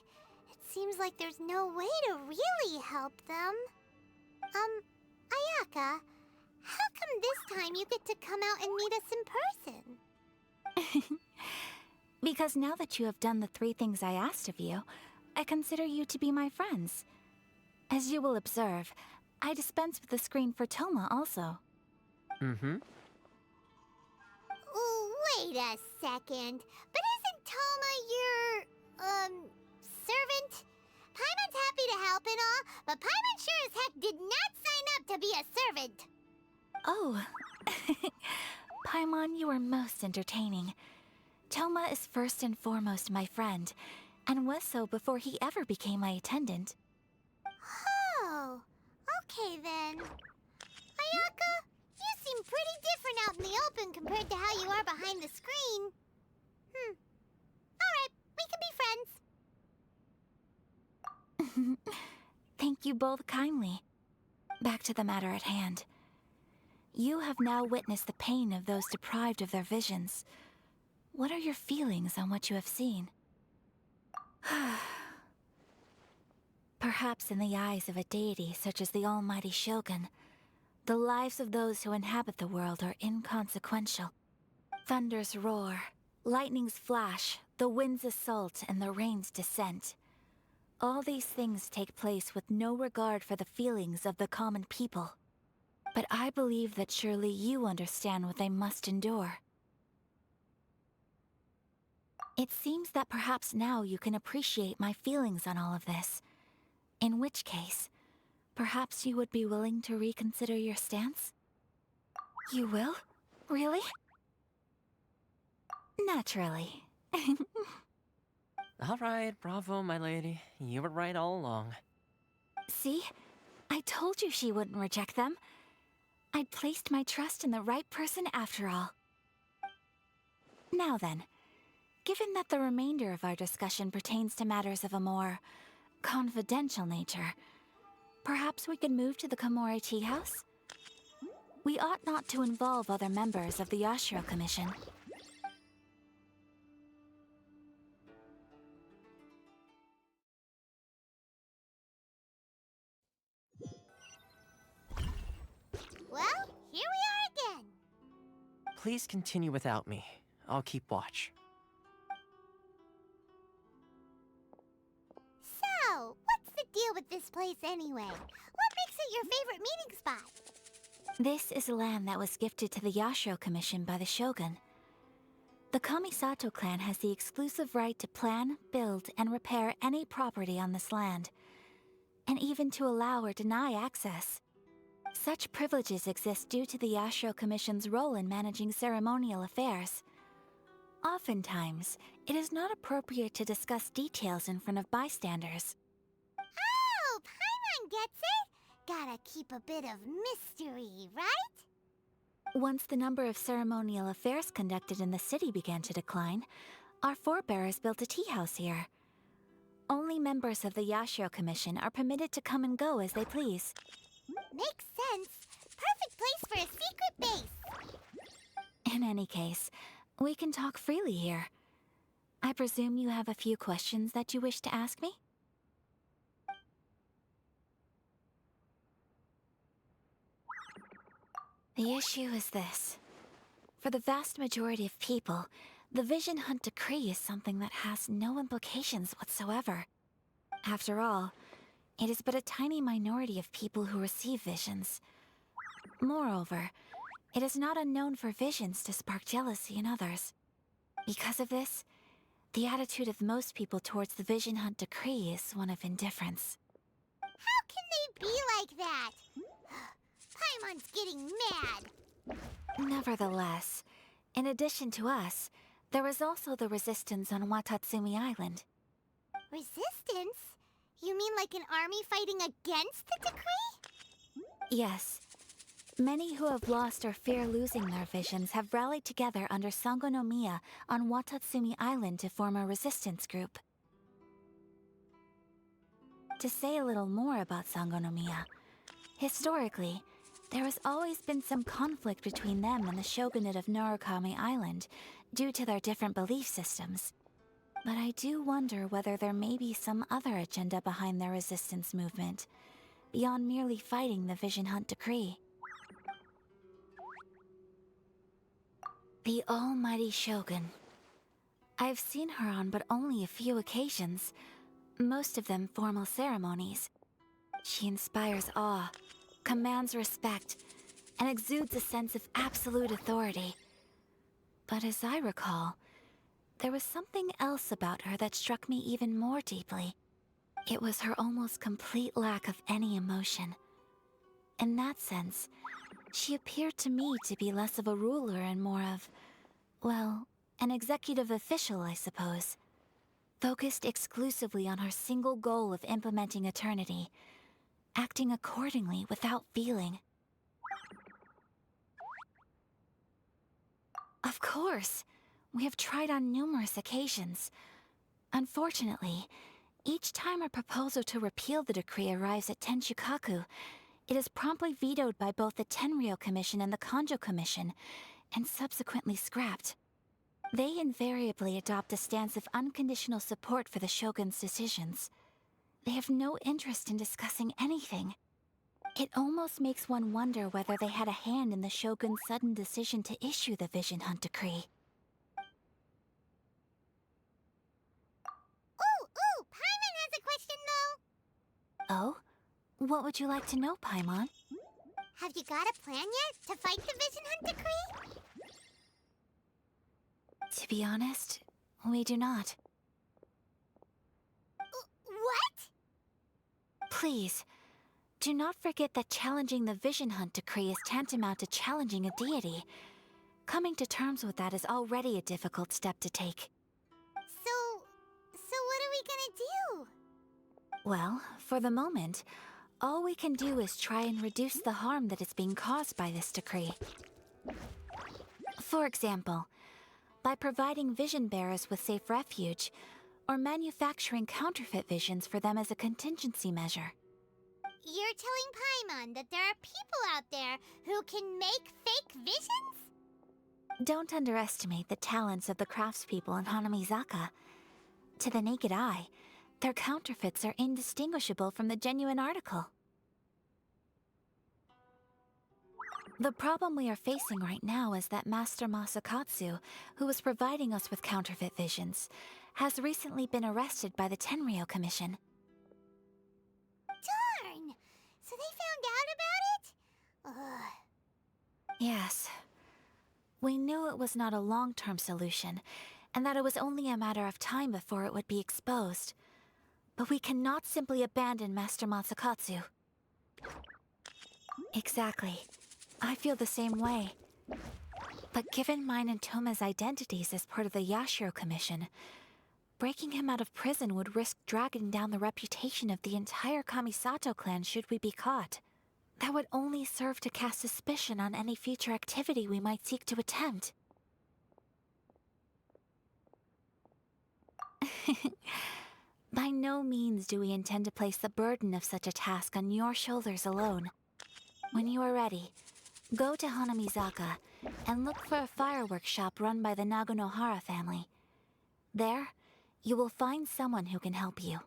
it seems like there's no way to really help them. Ayaka, how come this time you get to come out and meet us in person? Because now that you have done the 3 things I asked of you, I consider you to be my friends. As you will observe, I dispense with the screen for Toma also. Mm-hmm. Wait a second. But isn't Toma your, servant? Paimon's happy to help and all, but Paimon sure as heck did not sign up to be a servant. Oh. Paimon, you are most entertaining. Toma is first and foremost my friend, and was so before he ever became my attendant. Oh, okay then. Ayaka, you seem pretty different out in the open compared to how you are behind the screen. Alright, we can be friends. Thank you both kindly. Back to the matter at hand. You have now witnessed the pain of those deprived of their visions. What are your feelings on what you have seen? Perhaps in the eyes of a deity such as the almighty Shogun, the lives of those who inhabit the world are inconsequential. Thunders roar, lightnings flash, the winds assault, and the rains descent. All these things take place with no regard for the feelings of the common people. But I believe that surely you understand what they must endure. It seems that perhaps now you can appreciate my feelings on all of this. In which case, perhaps you would be willing to reconsider your stance? You will? Really? Naturally. All right, bravo, my lady. You were right all along. See? I told you she wouldn't reject them. I'd placed my trust in the right person after all. Now then, given that the remainder of our discussion pertains to matters of a more confidential nature, perhaps we could move to the Komori Tea House? We ought not to involve other members of the Yashiro Commission. Well, here we are again. Please continue without me. I'll keep watch. So, what's the deal with this place anyway? What makes it your favorite meeting spot? This is land that was gifted to the Yashiro Commission by the Shogun. The Kamisato clan has the exclusive right to plan, build, and repair any property on this land, and even to allow or deny access. Such privileges exist due to the Yashiro Commission's role in managing ceremonial affairs. Oftentimes, it is not appropriate to discuss details in front of bystanders. Oh, Paimon gets it. Gotta keep a bit of mystery, right? Once the number of ceremonial affairs conducted in the city began to decline, our forebears built a tea house here. Only members of the Yashiro Commission are permitted to come and go as they please. Makes sense. Perfect place for a secret base. In any case, we can talk freely here. I presume you have a few questions that you wish to ask me? The issue is this. For the vast majority of people, the Vision Hunt Decree is something that has no implications whatsoever. After all, it is but a tiny minority of people who receive visions. Moreover, it is not unknown for visions to spark jealousy in others. Because of this, the attitude of most people towards the Vision Hunt Decree is one of indifference. How can they be like that? Paimon's getting mad. Nevertheless, in addition to us, there is also the resistance on Watatsumi Island. Resistance? You mean like an army fighting against the decree? Yes. Many who have lost or fear losing their visions have rallied together under Sangonomiya on Watatsumi Island to form a resistance group. To say a little more about Sangonomiya, historically, there has always been some conflict between them and the shogunate of Narukami Island due to their different belief systems. But I do wonder whether there may be some other agenda behind their resistance movement, beyond merely fighting the Vision Hunt decree. The almighty Shogun. I've seen her on but only a few occasions, most of them formal ceremonies. She inspires awe, commands respect, and exudes a sense of absolute authority. But as I recall, there was something else about her that struck me even more deeply. It was her almost complete lack of any emotion. In that sense, she appeared to me to be less of a ruler and more of, well, an executive official, I suppose. Focused exclusively on her single goal of implementing eternity, acting accordingly without feeling. Of course, we have tried on numerous occasions. Unfortunately, each time a proposal to repeal the decree arrives at Tenshukaku, it is promptly vetoed by both the Tenryou Commission and the Kanjo Commission, and subsequently scrapped. They invariably adopt a stance of unconditional support for the Shogun's decisions. They have no interest in discussing anything. It almost makes one wonder whether they had a hand in the Shogun's sudden decision to issue the Vision Hunt decree. Ooh, Paimon has a question though. Oh? What would you like to know, Paimon? Have you got a plan yet to fight the Vision Hunt decree? To be honest, we do not. What? Please, do not forget that challenging the Vision Hunt decree is tantamount to challenging a deity. Coming to terms with that is already a difficult step to take. So what are we gonna do? Well, for the moment, all we can do is try and reduce the harm that is being caused by this decree. For example, by providing vision bearers with safe refuge, or manufacturing counterfeit visions for them as a contingency measure. You're telling Paimon that there are people out there who can make fake visions? Don't underestimate the talents of the craftspeople in Hanamizaka. To the naked eye, their counterfeits are indistinguishable from the genuine article. The problem we are facing right now is that Master Masakatsu, who was providing us with counterfeit visions, has recently been arrested by the Tenryou Commission. Darn! So they found out about it? Ugh. Yes. We knew it was not a long-term solution, and that it was only a matter of time before it would be exposed. But we cannot simply abandon Master Masakatsu. Exactly. I feel the same way. But given mine and Toma's identities as part of the Yashiro Commission, breaking him out of prison would risk dragging down the reputation of the entire Kamisato clan should we be caught. That would only serve to cast suspicion on any future activity we might seek to attempt. By no means do we intend to place the burden of such a task on your shoulders alone. When you are ready, go to Hanamizaka and look for a fireworks shop run by the Nagonohara family. There, you will find someone who can help you.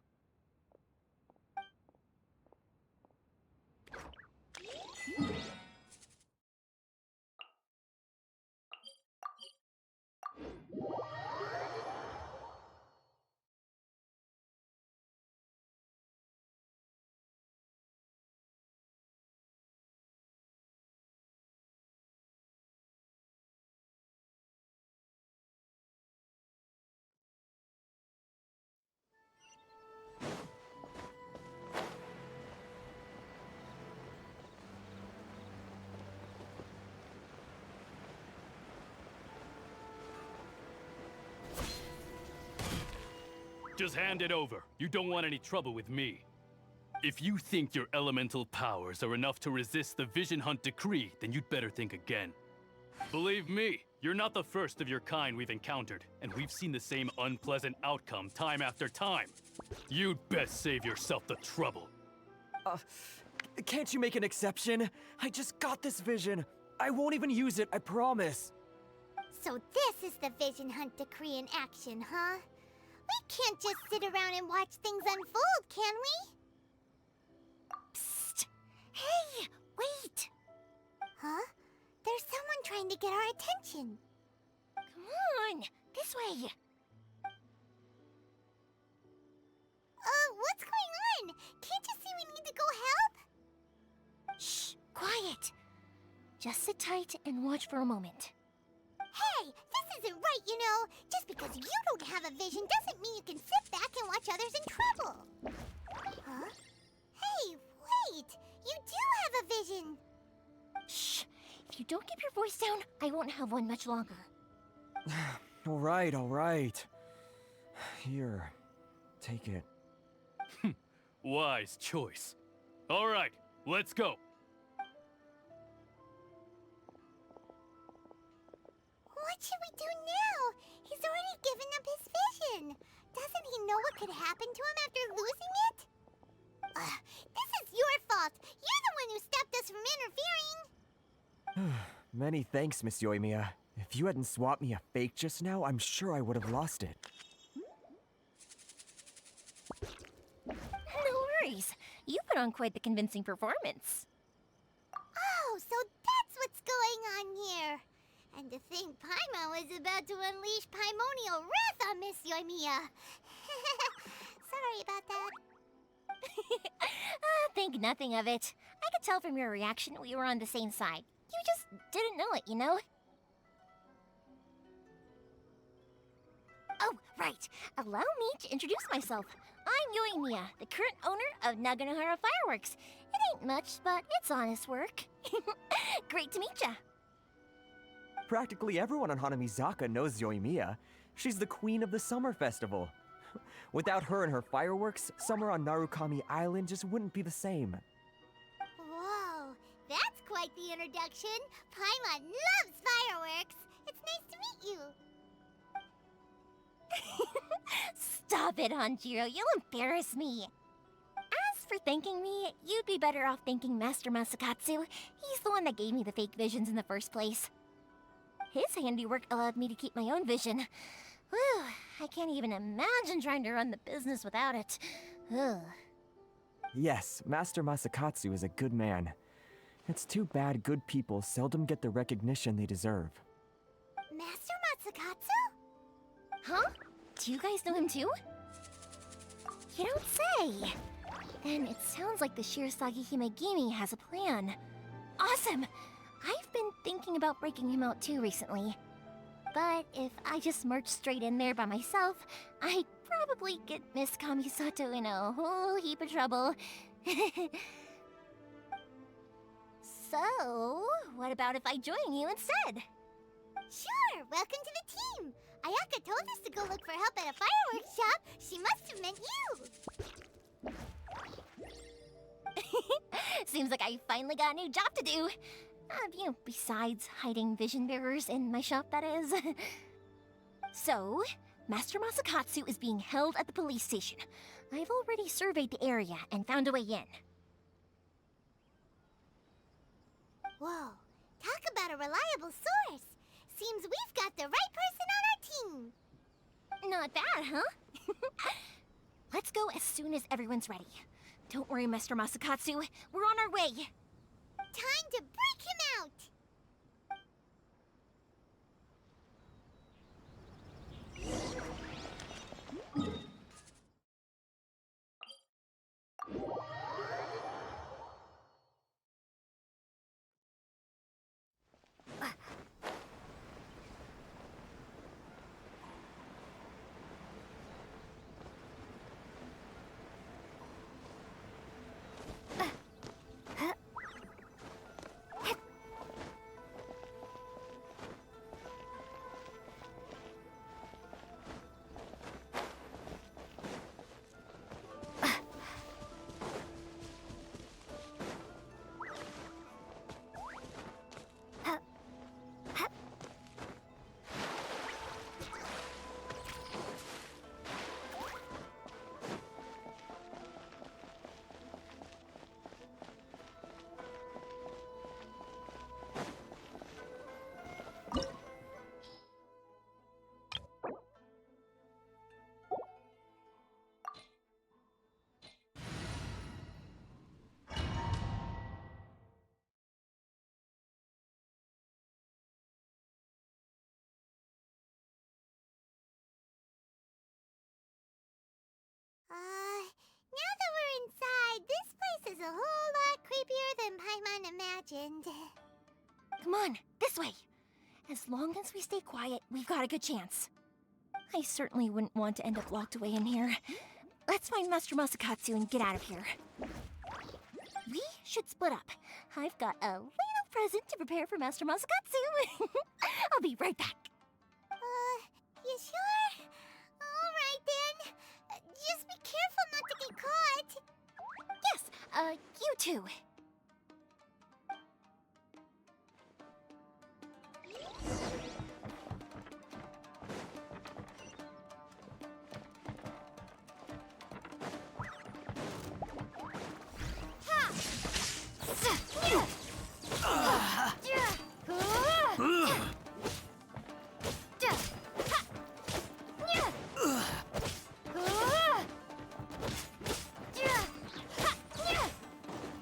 Just hand it over. You don't want any trouble with me. If you think your elemental powers are enough to resist the Vision Hunt decree, then you'd better think again. Believe me, you're not the first of your kind we've encountered, and we've seen the same unpleasant outcome time after time. You'd best save yourself the trouble. Can't you make an exception? I just got this vision. I won't even use it, I promise. So this is the Vision Hunt decree in action, huh? We can't just sit around and watch things unfold, can we? Psst! Hey, wait! Huh? There's someone trying to get our attention. Come on, this way. What's going on? Can't you see we need to go help? Shh, quiet. Just sit tight and watch for a moment. Hey, this isn't right, you know. Just because you don't have a vision doesn't mean you can sit back and watch others in trouble. Huh? Hey, wait! You do have a vision! Shh! If you don't keep your voice down, I won't have one much longer. All right. Here, take it. Wise choice. All right, let's go. What should we do now? He's already given up his vision. Doesn't he know what could happen to him after losing it? This is your fault. You're the one who stopped us from interfering. Many thanks, Miss Yoimiya. If you hadn't swapped me a fake just now, I'm sure I would have lost it. No worries. You put on quite the convincing performance. Oh, so that's what's going on here. And to think Paimon was about to unleash Paimonial wrath on Miss Yoimiya. Sorry about that. Think nothing of it. I could tell from your reaction we were on the same side. You just didn't know it, you know? Oh, right. Allow me to introduce myself. I'm Yoimiya, the current owner of Naganohara Fireworks. It ain't much, but it's honest work. Great to meet ya. Practically everyone on Hanamizaka knows Yoimiya. She's the queen of the summer festival. Without her and her fireworks, summer on Narukami Island just wouldn't be the same. Whoa, that's quite the introduction. Paimon loves fireworks. It's nice to meet you. Stop it, Hanjiro. You'll embarrass me. As for thanking me, you'd be better off thanking Master Masakatsu. He's the one that gave me the fake visions in the first place. His handiwork allowed me to keep my own vision. Whew, I can't even imagine trying to run the business without it. Ugh. Yes, Master Masakatsu is a good man. It's too bad good people seldom get the recognition they deserve. Master Masakatsu? Huh? Do you guys know him too? You don't say! Then it sounds like the Shirasagi Himegimi has a plan. Awesome! I've been thinking about breaking him out too recently. But if I just marched straight in there by myself, I'd probably get Miss Kamisato in a whole heap of trouble. So, what about if I join you instead? Sure, welcome to the team. Ayaka told us to go look for help at a fireworks shop. She must have meant you. Seems like I finally got a new job to do. Besides hiding vision bearers in my shop, that is. So, Master Masakatsu is being held at the police station. I've already surveyed the area and found a way in. Whoa, talk about a reliable source. Seems we've got the right person on our team. Not bad, huh? Let's go as soon as everyone's ready. Don't worry, Master Masakatsu. We're on our way. Time to break him out! creepier than Paimon imagined. Come on, this way. As long as we stay quiet, we've got a good chance. I certainly wouldn't want to end up locked away in here. Let's find Master Masakatsu and get out of here. We should split up. I've got a little present to prepare for Master Masakatsu. I'll be right back. You sure? Alright then. Just be careful not to get caught. Yes, you too.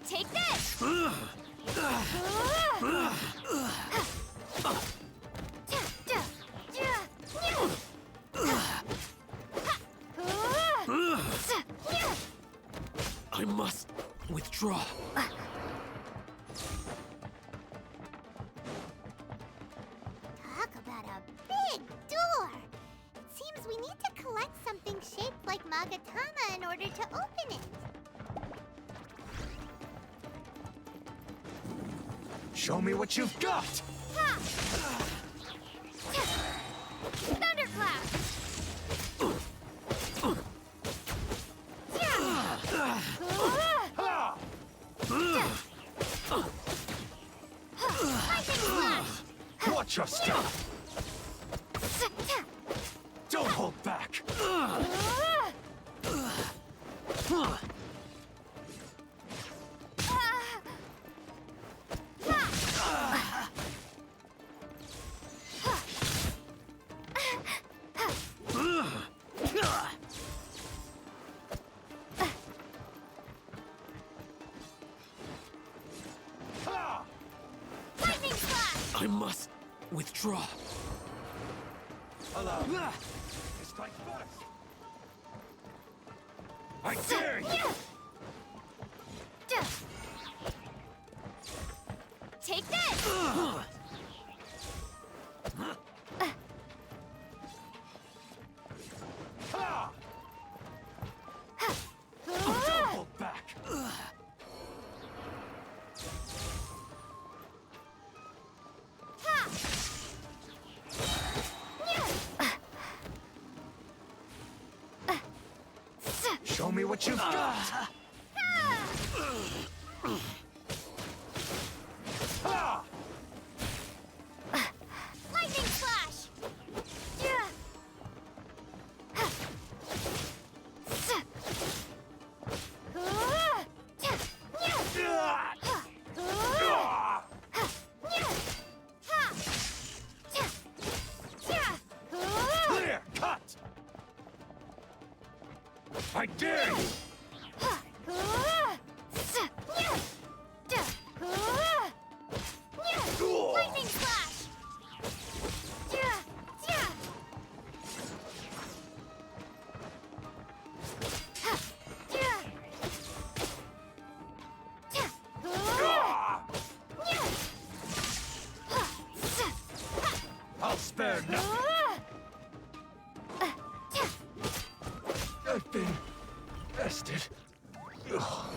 Take this! I must withdraw. Talk about a big door! It seems we need to collect something shaped like Magatama in order to open it. Show me what you've got! Thunderclap! Watch your step! Don't hold back! I must withdraw. Allow me to strike first! I dare you! Take this! Don't hold back! Show me what you've got! Lightning slash! Clear! Cut! I dare you! Lightning slash! I'll spare nothing! I've been bested. Ugh.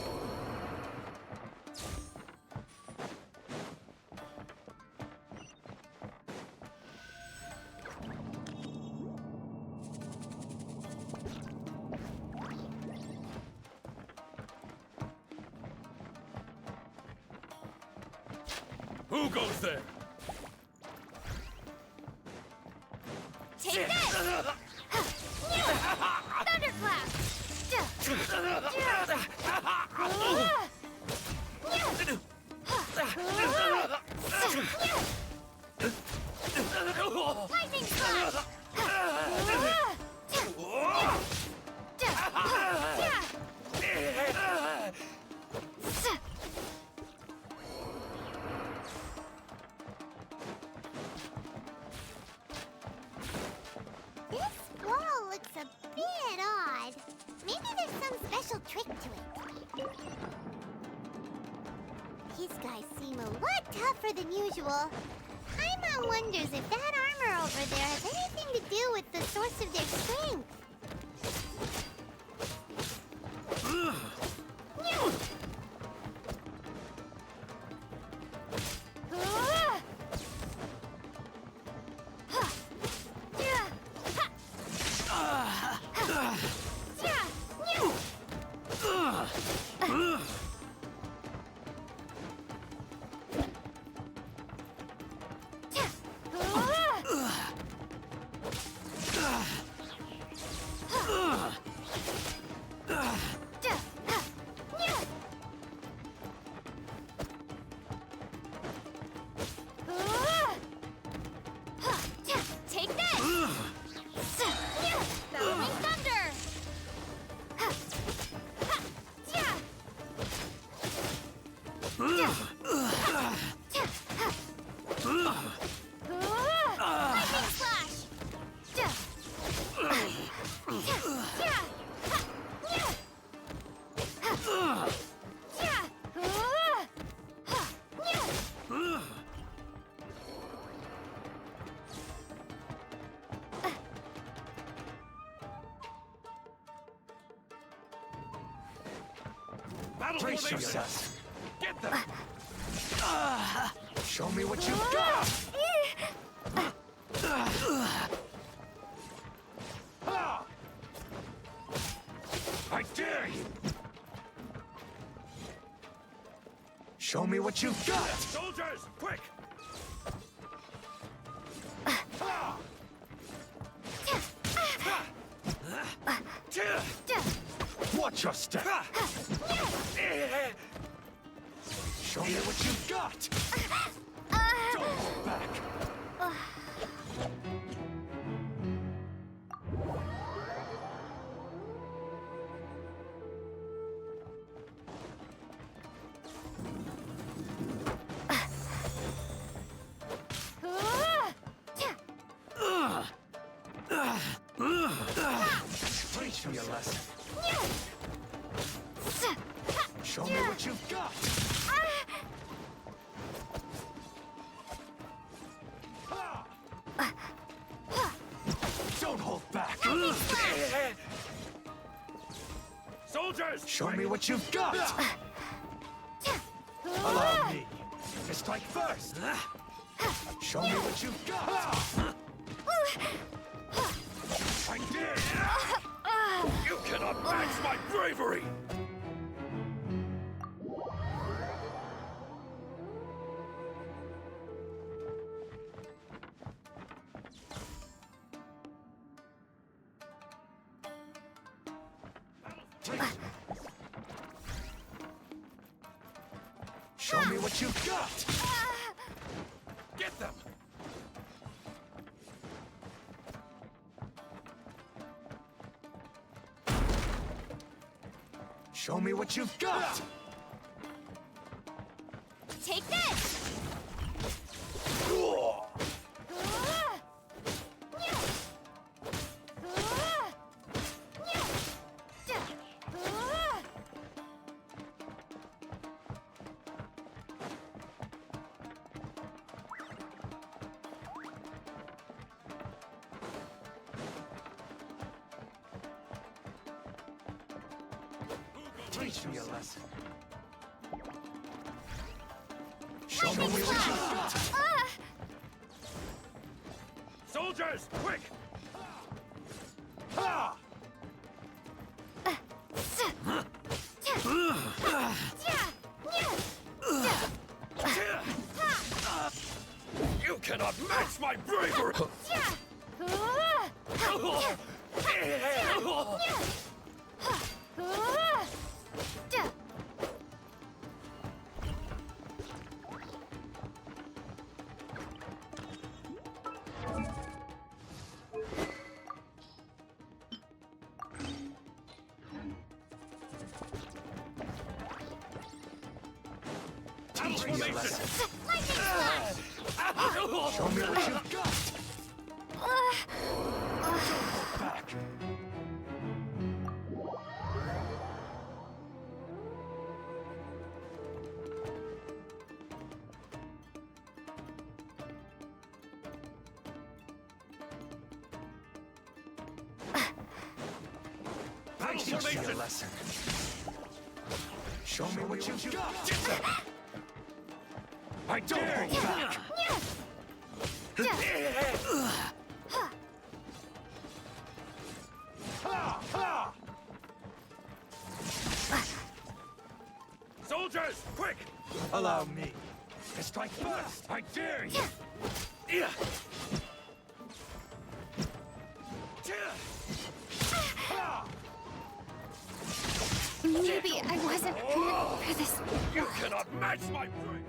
Who goes there? Take this! Thunderclap! Lightning slash! This wall looks a bit odd. Maybe there's some special trick to it. tougher than usual. Paimon wonders if that armor over there has anything to do with the source of their strength. Brace yourself. Get them. Show me what you've got. I dare you. Show me what you've got. Soldiers, quick. Watch your step. Show me what you've got. Don't hold back. Teach me a lesson. Show me what you've got. Don't hold back. Soldiers, show me what you've got. Allow me to strike first. Show me what you've got. I did. You cannot match my bravery. Show me what you've got! Get them! Show me what you've got! Take this! Teach me a lesson. Show me what you've got. Soldiers, quick! Ha! You cannot match my bravery! Teach me a lesson. Show me what you've got. Back. Transformation! lesson. Show me what you've got. I don't hold back! Soldiers, quick! Allow me. To strike first! I dare you! Maybe I wasn't good for this. You cannot match my brain!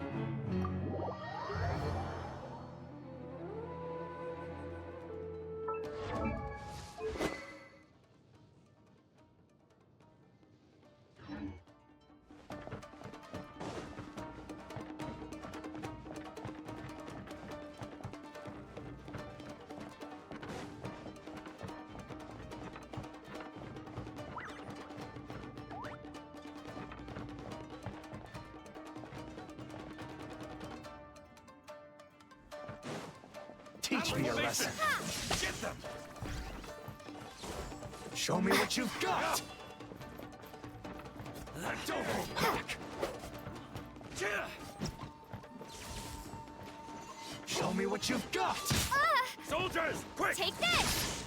Teach me a lesson. Get them! Show me what you've got. Don't hold back! Show me what you've got. Soldiers, quick! Take this!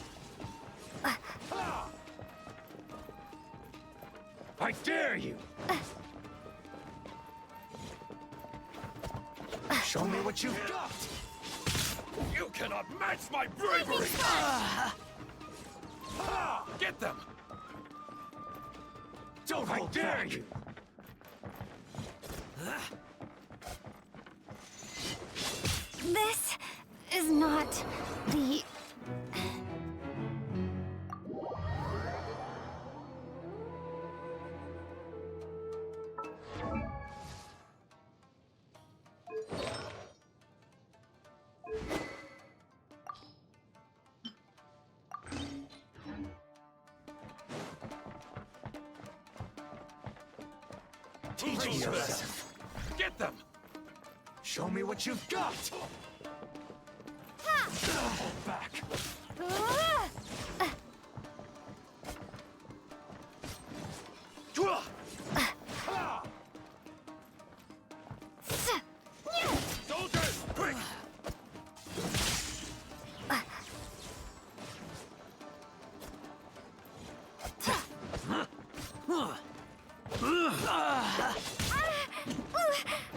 I dare you! Show me what you've got. You cannot match my bravery! Get them! Don't I hold dare back. you! This is not the... Teach me a lesson. Get them! Show me what you've got. Don't hold back! Soldiers, quick!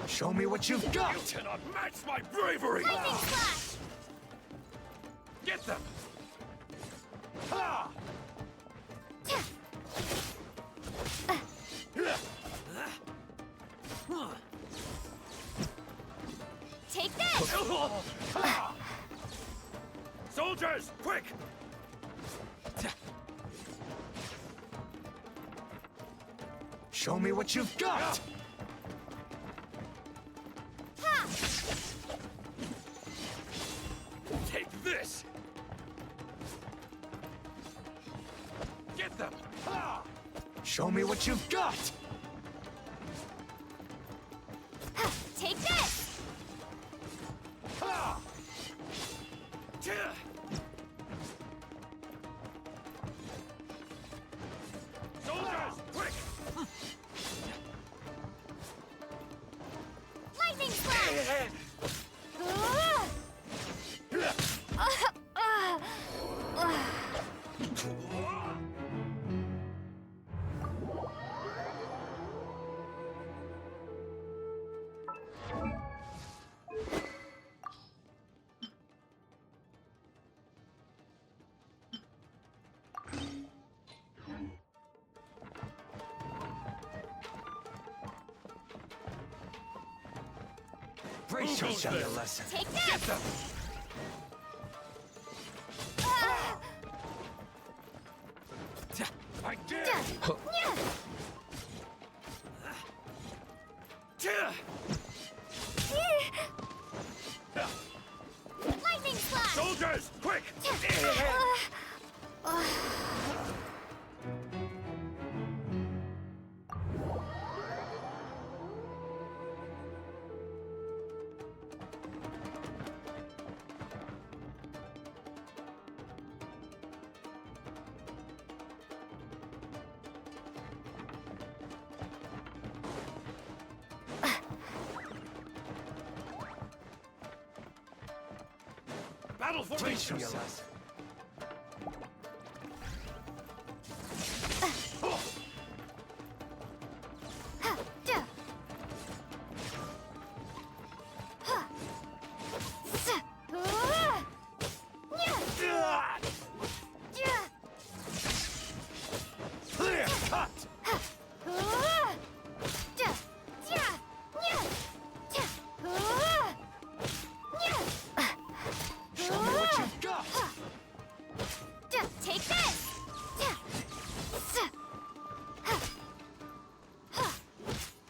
Show me what you've got. You cannot match my bravery! Lightning Slash! Get them! Ha! Take this! Ha! Soldiers, quick! Show me what you've got. Take this! Get them! Ha! Show me what you've got. Take this! Ha! Soldiers, quick! Lightning Slash! Brace yourself a lesson. Take this! Get them! I dare you! Lightning Slash! Soldiers, quick! battle formation! Clear cut! Show me what you've got! Take this!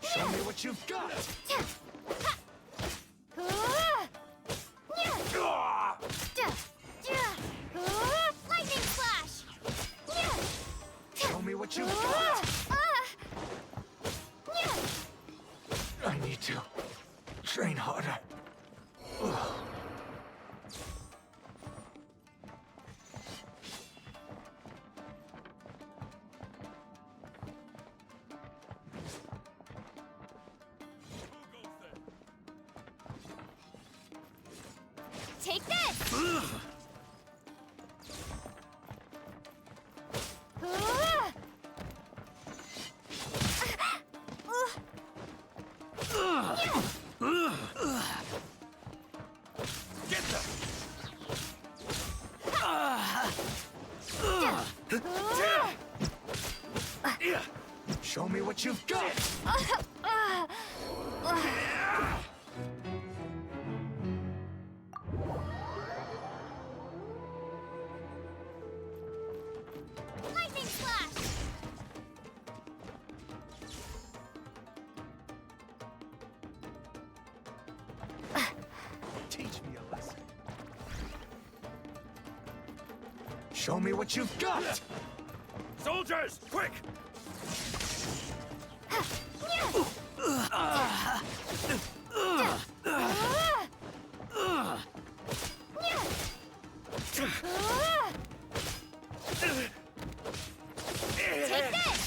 Show me what you've got! Lightning flash! Show me what you've got! I need to train harder. Take this! Get them! Show me what you've got! Lightning flash! Teach me a lesson. Show me what you've got! Soldiers, quick! Take this!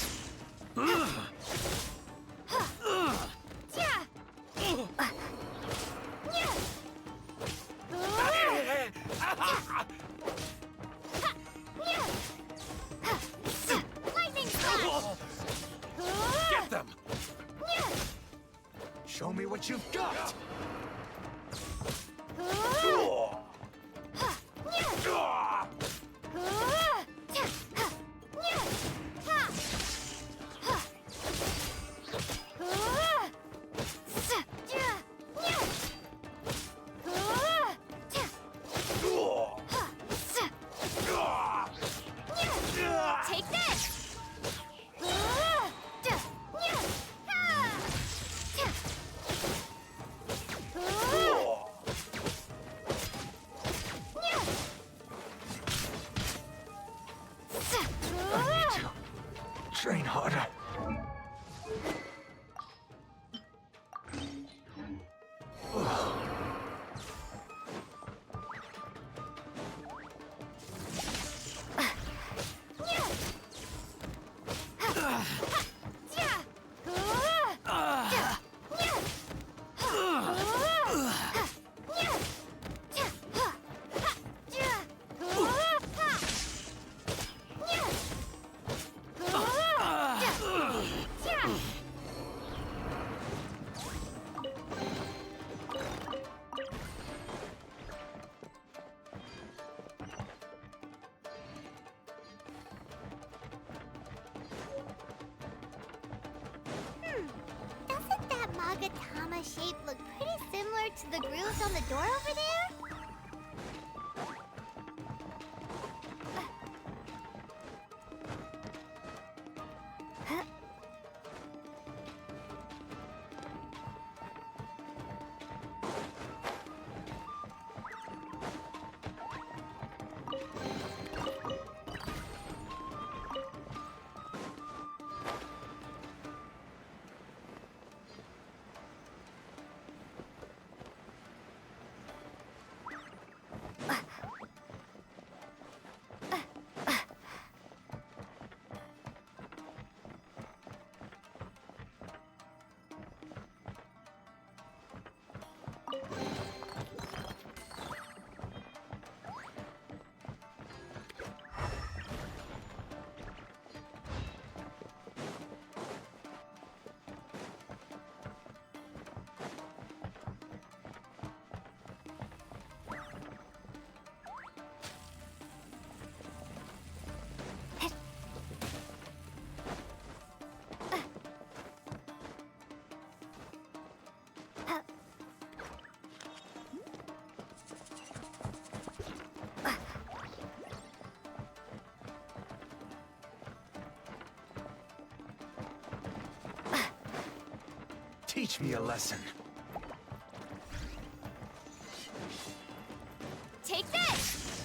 Lightning flash! Get them! Show me what you've got! Take this! I need to train harder. Doesn't that Magatama shape look pretty similar to the grooves on the door over there? Teach me a lesson. Take this!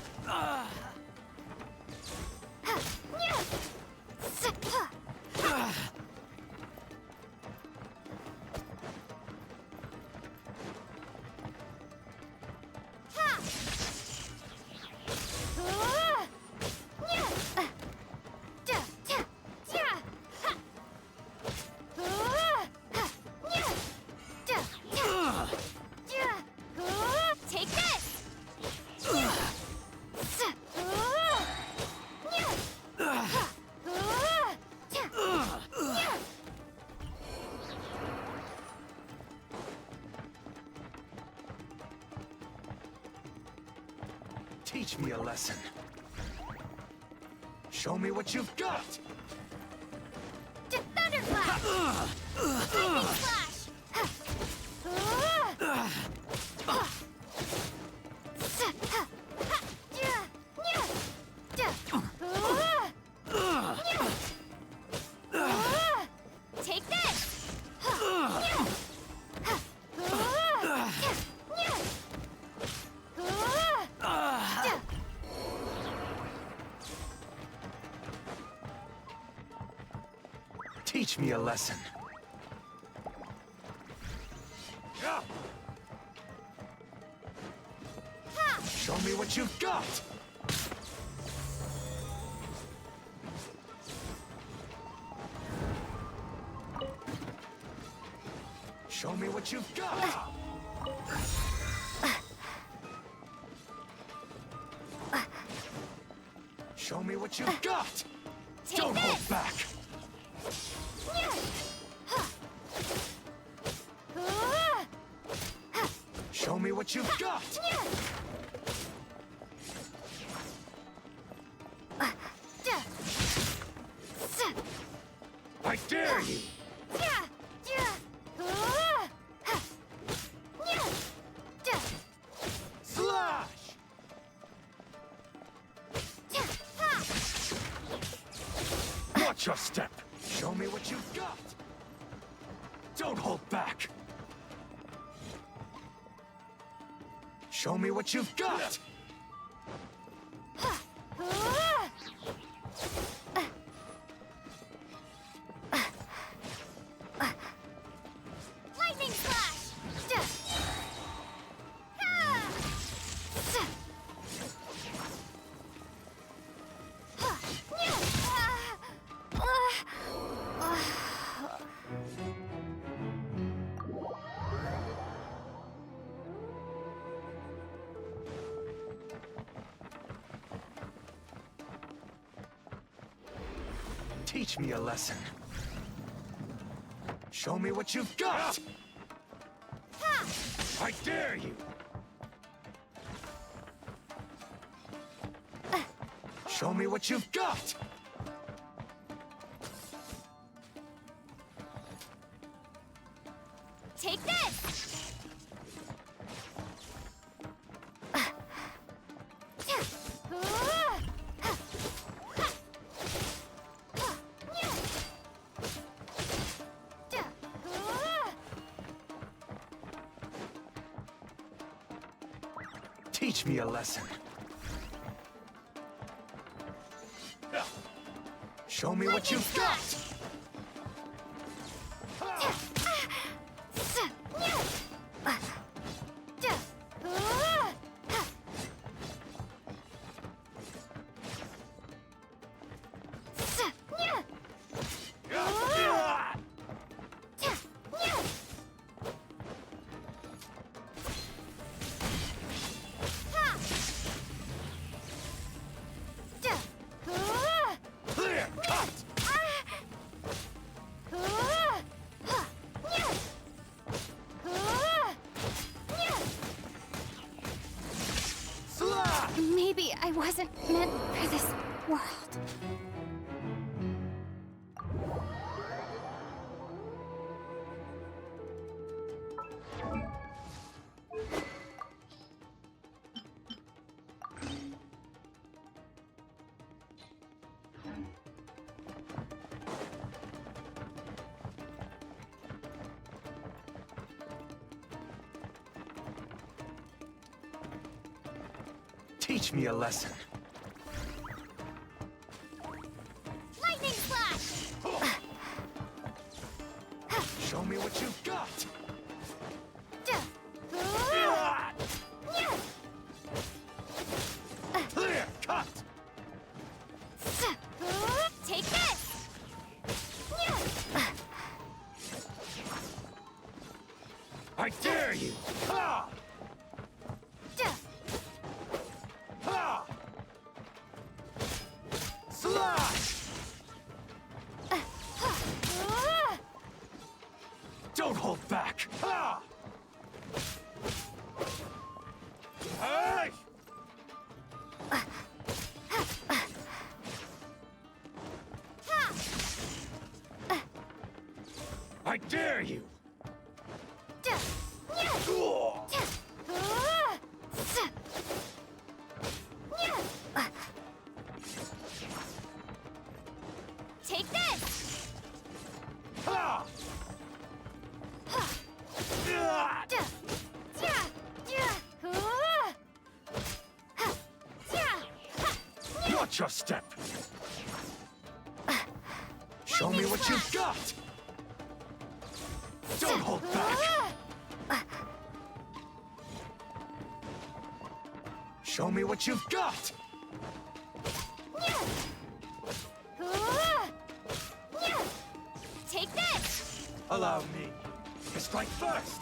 Take this! Teach me a lesson. Show me what you've got! Thunderclash! Lightning Slash! Take this! Teach me a lesson. Show me what you've got! Show me what you've got! Show me what you've got! Don't hold back! Show me what you've got! I dare you! Slash! Watch your step! Show me what you've got! Don't hold back! Show me what you've got! Lightning Slash! Teach me a lesson. Show me what you've got! I dare you! Show me what you've got! Take this! Teach me a lesson. Show me what you've got! Clear cut! Slash! Maybe I wasn't meant for this world. Teach me a lesson. Lightning slash! Show me what you've got! Clear cut! Take this! I dare you! Ha! Ha! Slash! Don't hold back! Ha! Hey! I dare you! Take this! Ha! Watch your step! Show me what you've got! Don't hold back! Show me what you've got! Take this! Allow me to strike first!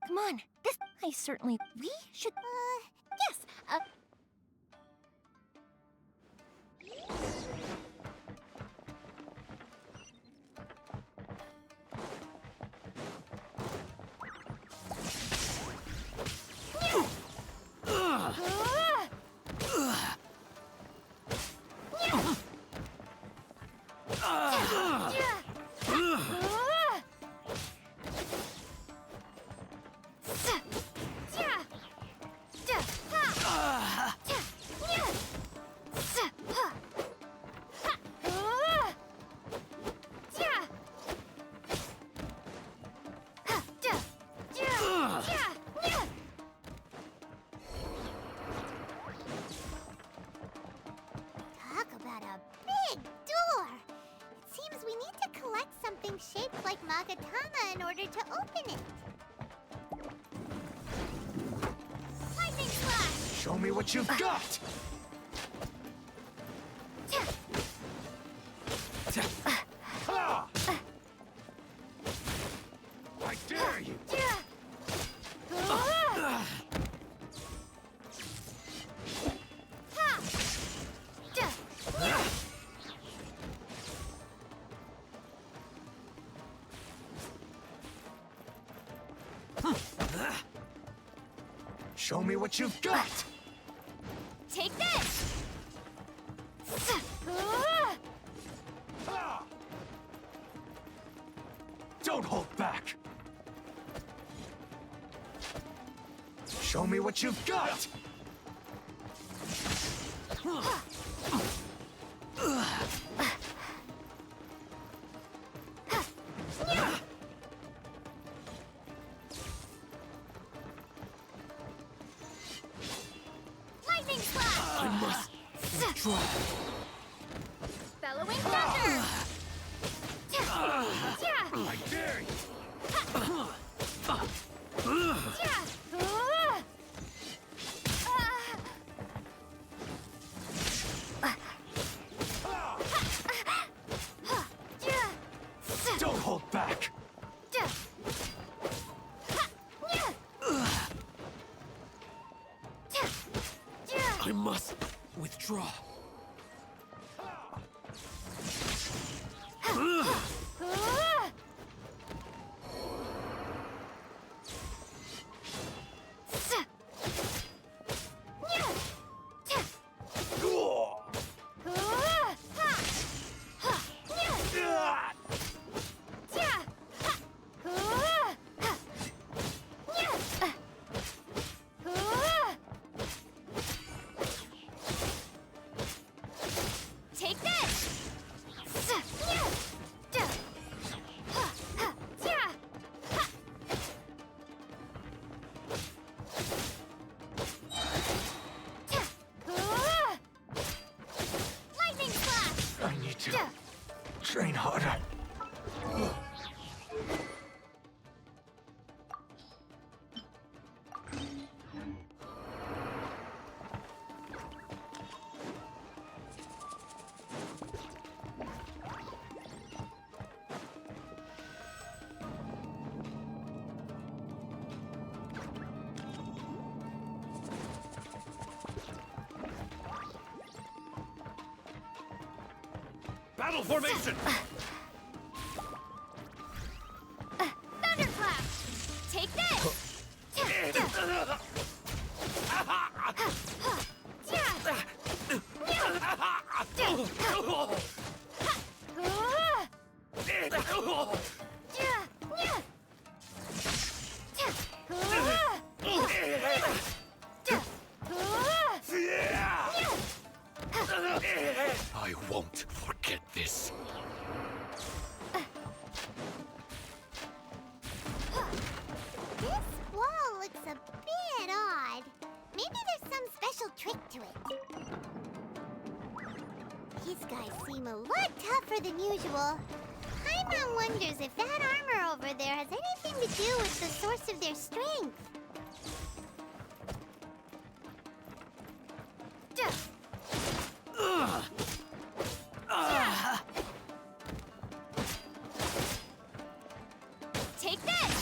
Come on, I certainly... We should... Yes, shaped like Magatama in order to open it. Lightning slash! Show me what you've got! Ha! I dare you! Show me what you've got! Take this! Don't hold back! Show me what you've got! Withdraw. Bellowing thunder! I dare you! Don't hold back! I must withdraw. Take this! Lightning slash! I need to train harder. Battle formation! Thunderclap! Take this! I won't forget this. This wall looks a bit odd. Maybe there's some special trick to it. These guys seem a lot tougher than usual. Paimon wonders if that armor over there has anything to do with the source of their strength. Take this!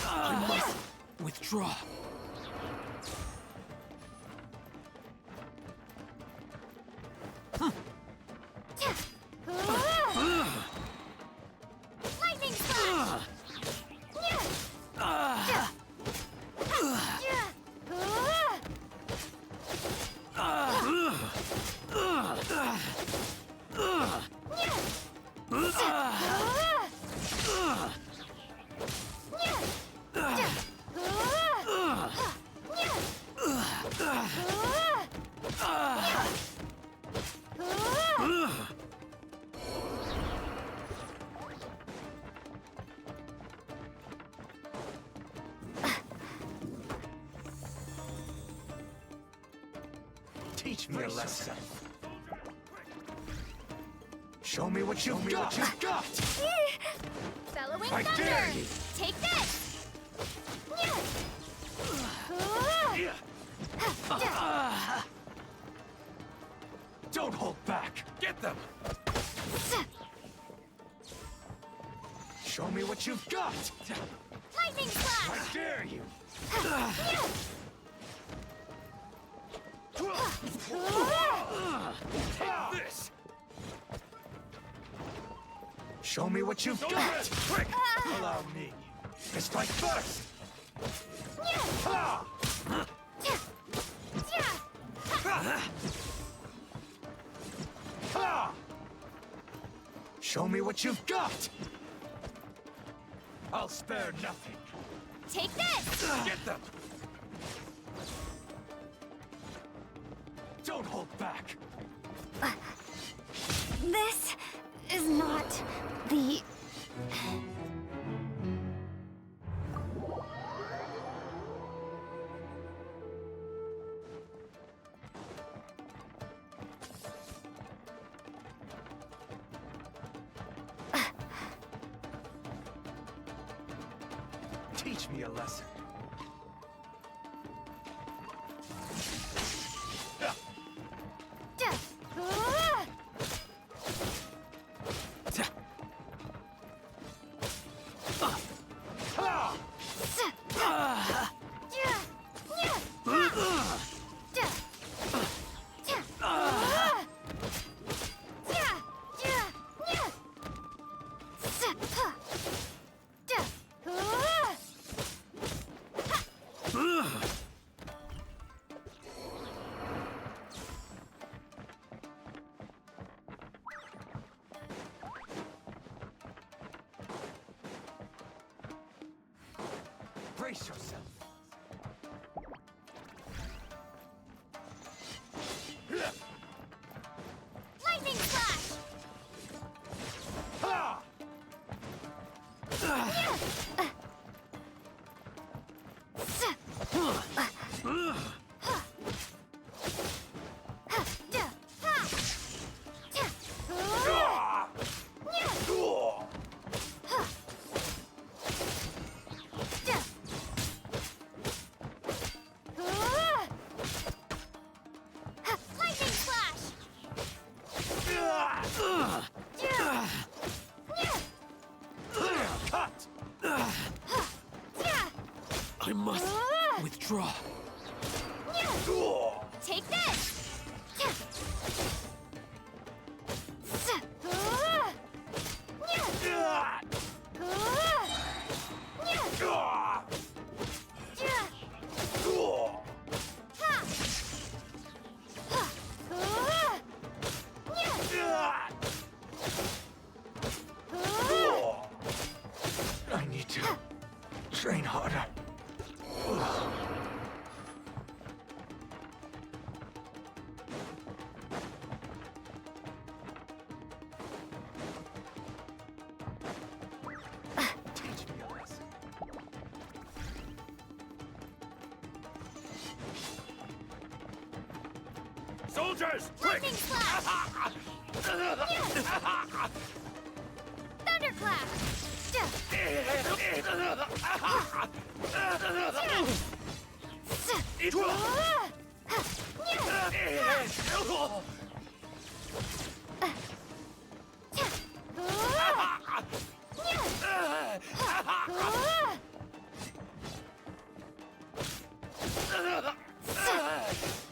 I must withdraw. Lightning slash! Teach me a lesson. Show me what you've got! Bellowing I thunder! dare you! Take this! Don't hold back! Get them! Show me what you've got! Lightning slash! I dare you! Take this! Show me what you've got! Quick! Allow me to strike first! Ha! Ha! Show me what you've got! I'll spare nothing! Take this! Get them! Don't hold back! This is not the... Teach me a lesson. Brace yourself. Lightning flash! Ha! I must withdraw. Take this! I need to train harder. Teach me a lesson. Soldiers! Lightning flash! Thunderclap!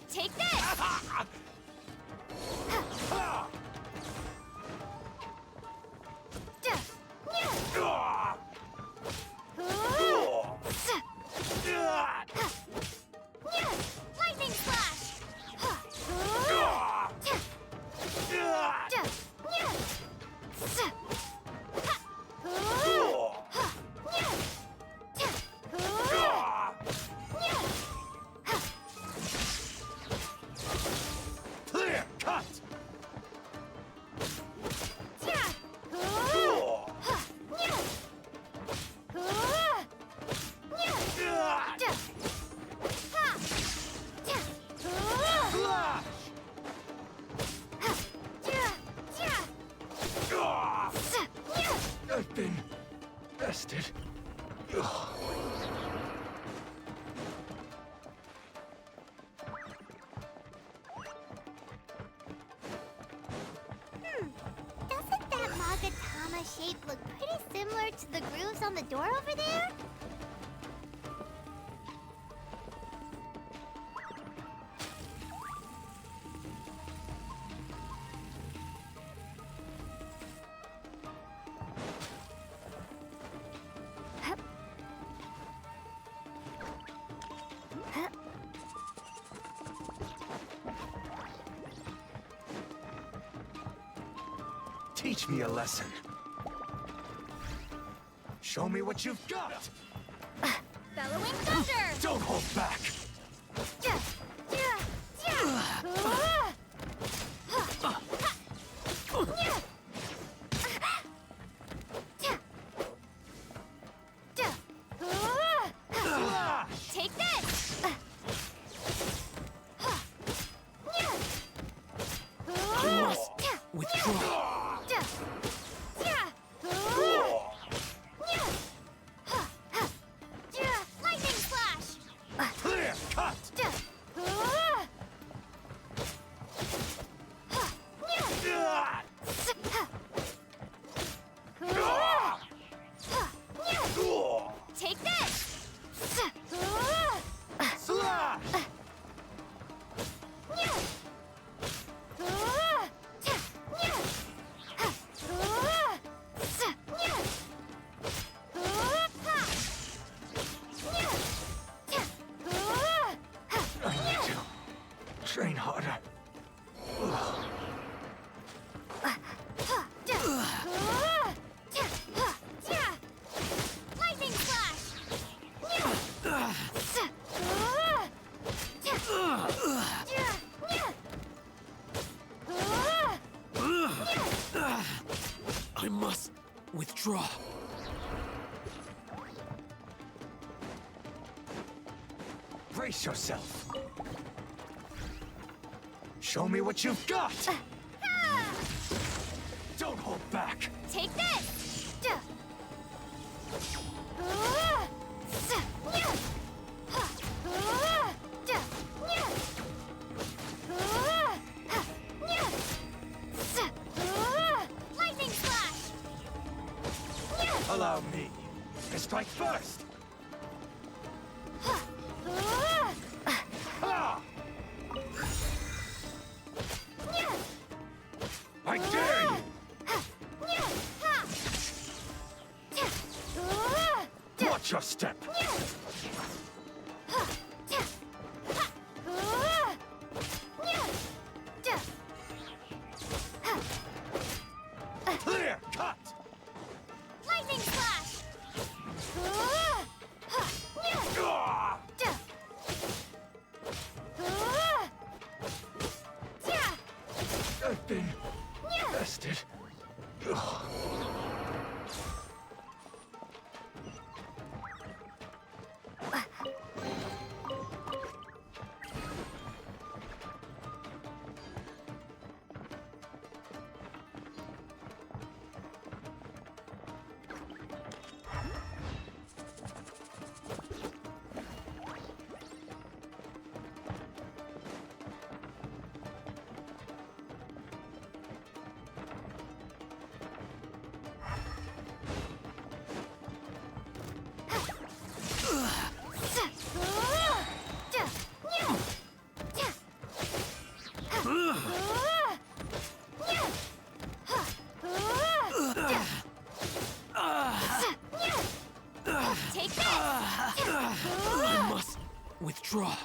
Take this! Lightning flash! Clear cut! Flash! I've been bested. Doesn't that Magatama shape look pretty similar to the grooves on the door over there? Teach me a lesson. Show me what you've got. Bellowing thunder! Don't hold back. Train harder. Lightning flash! I must withdraw. Brace yourself. Show me what you've got! Don't hold back! Take this! Lightning flash! Allow me to strike first! Ah! I dare you! Watch your step! Clear cut! Lightning flash! Ah! I've been bested. Ugh. Take this! I must withdraw.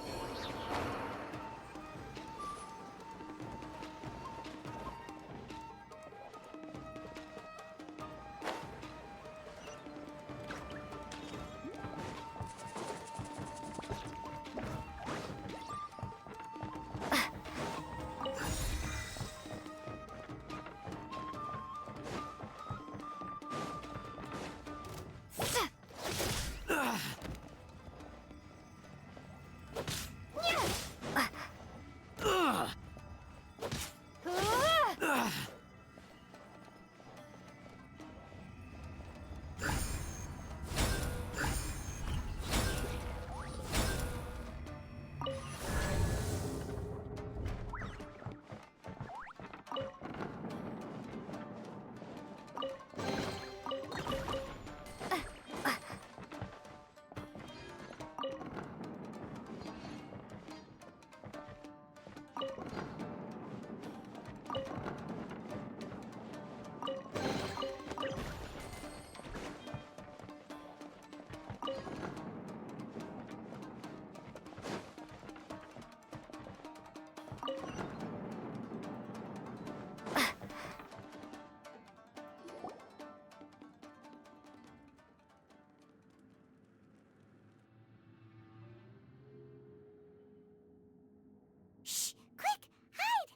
Shh! Quick! Hide!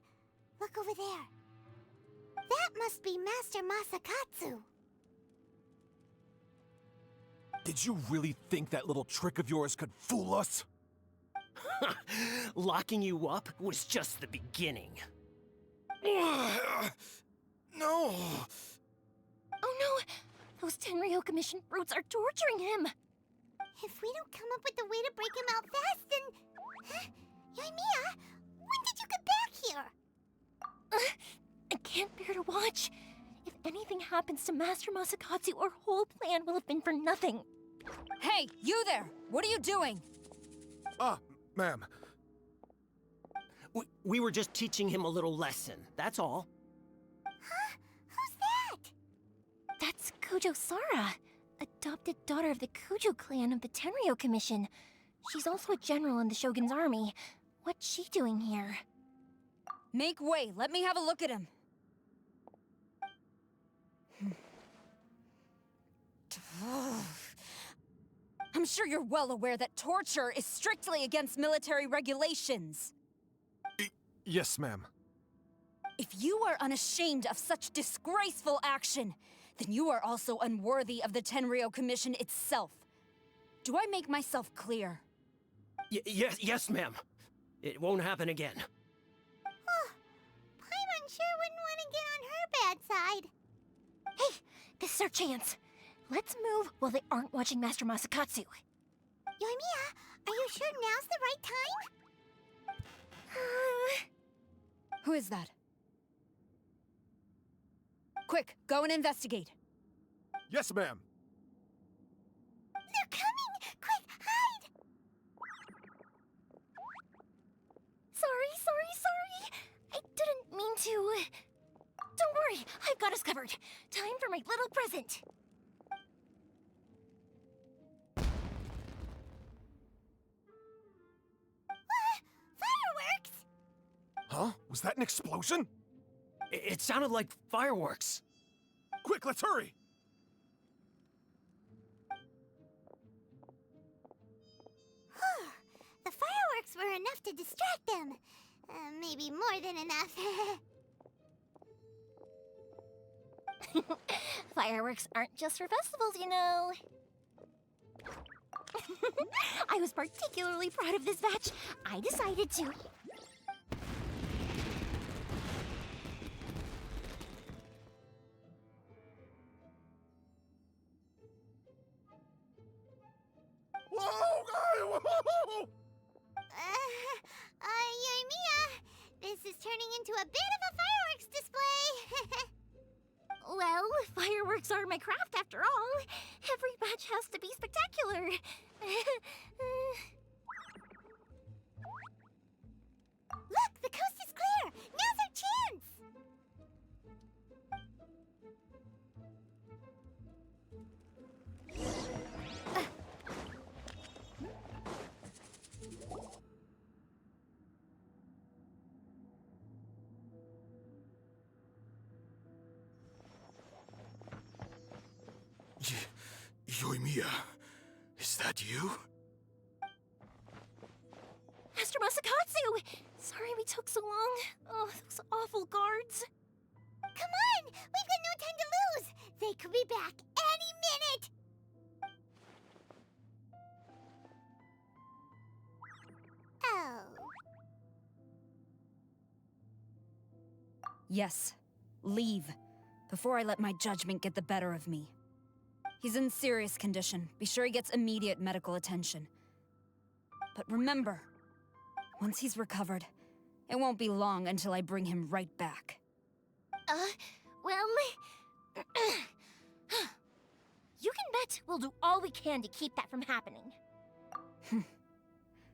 Look over there. That must be Master Masakatsu. Did you really think that little trick of yours could fool us? Locking you up was just the beginning. No! Oh no! Those Tenryou Commission brutes are torturing him! If we don't come up with a way to break him out fast, then... Huh? Yoimiya, when did you get back here? I can't bear to watch. If anything happens to Master Masakatsu, our whole plan will have been for nothing. Hey, you there! What are you doing? Ma'am. We were just teaching him a little lesson, that's all. Huh? Who's that? That's Kujo Sara, adopted daughter of the Kujo clan of the Tenryou Commission. She's also a general in the Shogun's army. What's she doing here? Make way, let me have a look at him. I'm sure you're well aware that torture is strictly against military regulations. Yes, ma'am. If you are unashamed of such disgraceful action, then you are also unworthy of the Tenryou Commission itself. Do I make myself clear? Yes, ma'am. It won't happen again. Paimon sure wouldn't want to get on her bad side. Hey, this is our chance. Let's move while they aren't watching Master Masakatsu. Yoimiya, are you sure now's the right time? Who is that? Quick, go and investigate. Yes, ma'am. They're coming! Quick, hide! Sorry. I didn't mean to. Don't worry, I've got us covered. Time for my little present. Fireworks! Huh? Was that an explosion? It sounded like fireworks. Quick, let's hurry! The fireworks were enough to distract them. Maybe more than enough. Fireworks aren't just for festivals, you know. I was particularly proud of this batch. I decided to. Whoa! Yoimiya, this is turning into a bit of a fireworks display. Well, fireworks are my craft after all. Every batch has to be spectacular. Look, the coast is clear. Now's our chance. Yoimiya, is that you? Master Masakatsu! Sorry we took so long. Oh, those awful guards. Come on! We've got no time to lose! They could be back any minute! Oh. Yes, leave, before I let my judgment get the better of me. He's in serious condition. Be sure he gets immediate medical attention. But remember, once he's recovered, it won't be long until I bring him right back. Well... you can bet we'll do all we can to keep that from happening.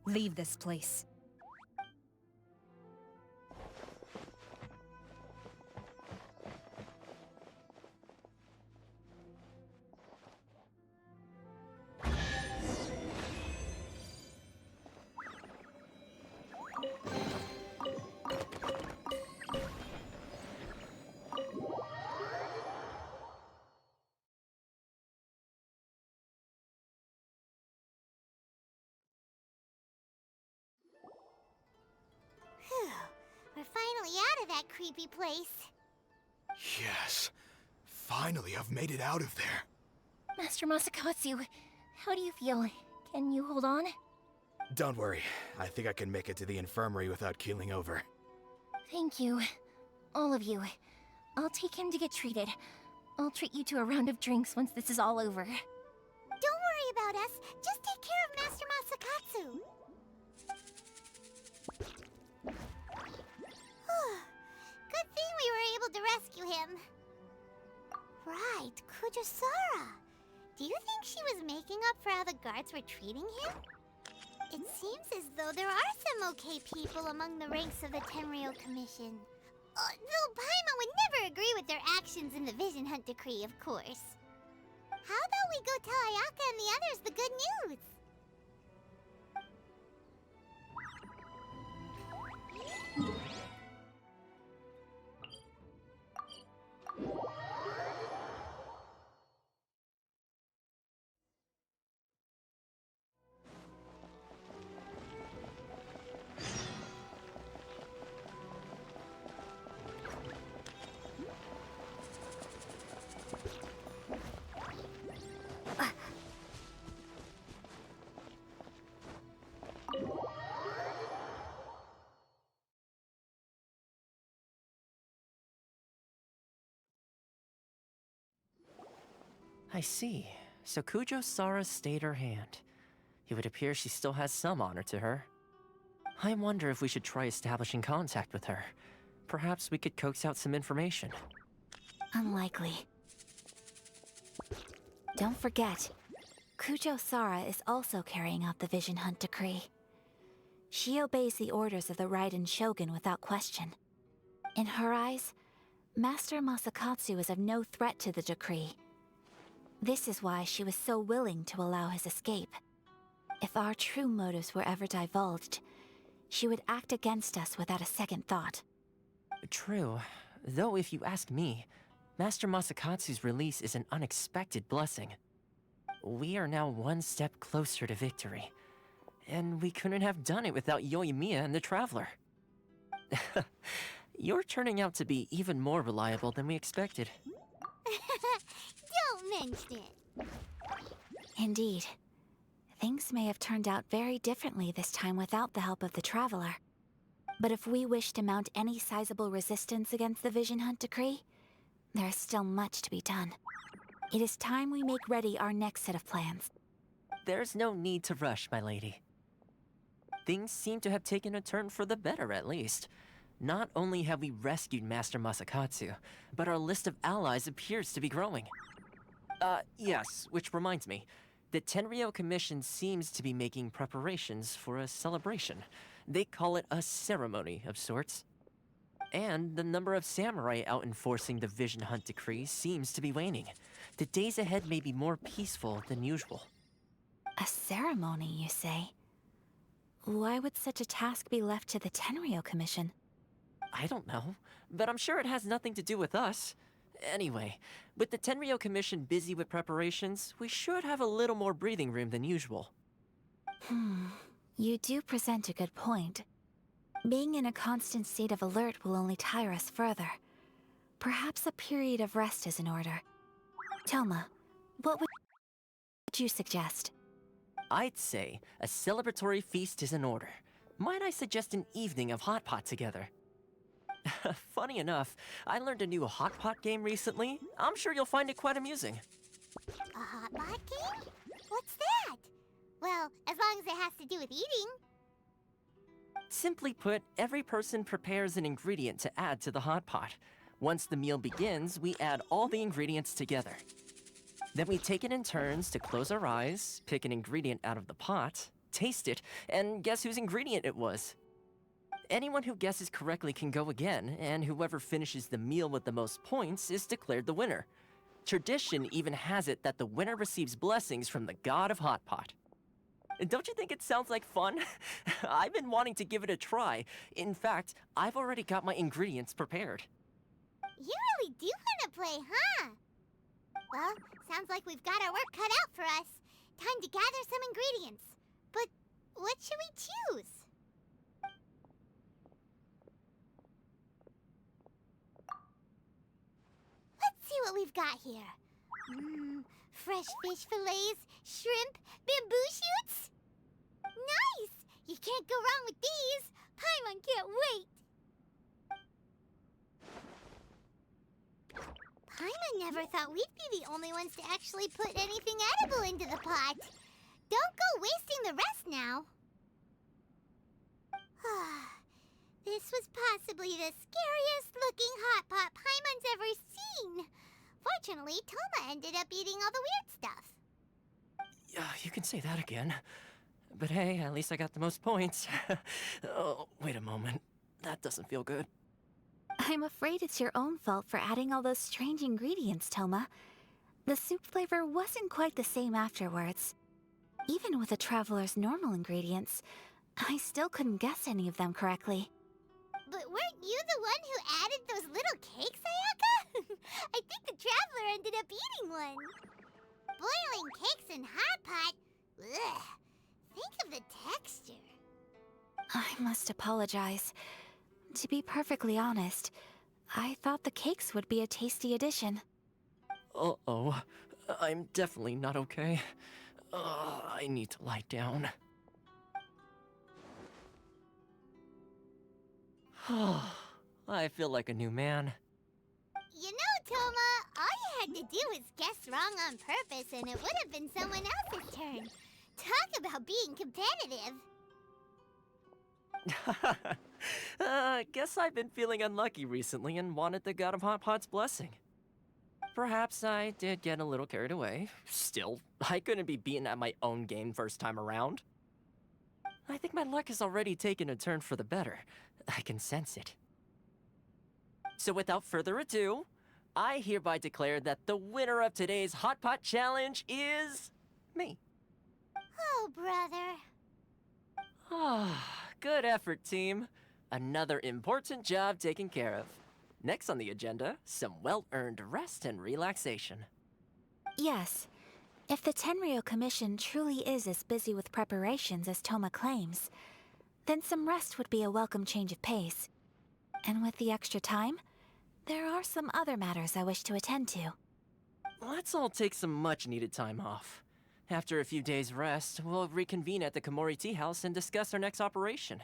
Leave this place. We're finally out of that creepy place. Yes. Finally, I've made it out of there. Master Masakatsu, how do you feel? Can you hold on? Don't worry. I think I can make it to the infirmary without keeling over. Thank you. All of you. I'll take him to get treated. I'll treat you to a round of drinks once this is all over. Don't worry about us. Just take care of Master Masakatsu. Good thing we were able to rescue him. Right, Kujasara. Do you think she was making up for how the guards were treating him? It seems as though there are some okay people among the ranks of the Tenryou Commission. Though Paimon would never agree with their actions in the Vision Hunt Decree, of course. How about we go tell Ayaka and the others the good news? I see. So Kujo-Sara stayed her hand. It would appear she still has some honor to her. I wonder if we should try establishing contact with her. Perhaps we could coax out some information. Unlikely. Don't forget, Kujo-Sara is also carrying out the Vision Hunt decree. She obeys the orders of the Raiden Shogun without question. In her eyes, Master Masakatsu is of no threat to the decree. This is why she was so willing to allow his escape. If our true motives were ever divulged, she would act against us without a second thought. True. Though if you ask me, Master Masakatsu's release is an unexpected blessing. We are now one step closer to victory. And we couldn't have done it without Yoimiya and the Traveler. You're turning out to be even more reliable than we expected. Don't mention it. Indeed. Things may have turned out very differently this time without the help of the Traveler. But if we wish to mount any sizable resistance against the Vision Hunt decree, there is still much to be done. It is time we make ready our next set of plans. There's no need to rush, my lady. Things seem to have taken a turn for the better, at least. Not only have we rescued Master Masakatsu, but our list of allies appears to be growing. Yes, which reminds me. The Tenryou Commission seems to be making preparations for a celebration. They call it a ceremony of sorts. And the number of samurai out enforcing the Vision Hunt decree seems to be waning. The days ahead may be more peaceful than usual. A ceremony, you say? Why would such a task be left to the Tenryou Commission? I don't know, but I'm sure it has nothing to do with us. Anyway, with the Tenryou Commission busy with preparations, we should have a little more breathing room than usual. You do present a good point. Being in a constant state of alert will only tire us further. Perhaps a period of rest is in order. Toma, what would you suggest? I'd say a celebratory feast is in order. Might I suggest an evening of hot pot together? Funny enough, I learned a new hot pot game recently. I'm sure you'll find it quite amusing. A hot pot game? What's that? Well, as long as it has to do with eating. Simply put, every person prepares an ingredient to add to the hot pot. Once the meal begins, we add all the ingredients together. Then we take it in turns to close our eyes, pick an ingredient out of the pot, taste it, and guess whose ingredient it was. Anyone who guesses correctly can go again, and whoever finishes the meal with the most points is declared the winner. Tradition even has it that the winner receives blessings from the god of hot pot. Don't you think it sounds like fun? I've been wanting to give it a try. In fact, I've already got my ingredients prepared. You really do want to play, huh? Well, sounds like we've got our work cut out for us. Time to gather some ingredients. But what should we choose? Let's see what we've got here. Fresh fish fillets, shrimp, bamboo shoots. Nice! You can't go wrong with these. Paimon can't wait. Paimon never thought we'd be the only ones to actually put anything edible into the pot. Don't go wasting the rest now. This was possibly the scariest looking hot pot Paimon's ever seen. Fortunately, Toma ended up eating all the weird stuff. You can say that again. But hey, at least I got the most points. Oh, wait a moment. That doesn't feel good. I'm afraid it's your own fault for adding all those strange ingredients, Toma. The soup flavor wasn't quite the same afterwards. Even with the Traveler's normal ingredients, I still couldn't guess any of them correctly. But weren't you the one who added those little cakes, Ayaka? I think the Traveler ended up eating one. Boiling cakes in hot pot? Ugh. Think of the texture. I must apologize. To be perfectly honest, I thought the cakes would be a tasty addition. Uh-oh. I'm definitely not okay. I need to lie down. I feel like a new man. You know, Toma, all you had to do was guess wrong on purpose and it would have been someone else's turn. Talk about being competitive. Guess I've been feeling unlucky recently and wanted the God of Hot Pot's blessing. Perhaps I did get a little carried away. Still, I couldn't be beaten at my own game first time around. I think my luck has already taken a turn for the better. I can sense it. So without further ado, I hereby declare that the winner of today's Hot Pot Challenge is me. Oh, brother. Ah, good effort, team. Another important job taken care of. Next on the agenda, some well-earned rest and relaxation. Yes. If the Tenryou Commission truly is as busy with preparations as Toma claims, then some rest would be a welcome change of pace. And with the extra time, there are some other matters I wish to attend to. Let's all take some much-needed time off. After a few days' rest, we'll reconvene at the Komori Tea House and discuss our next operation.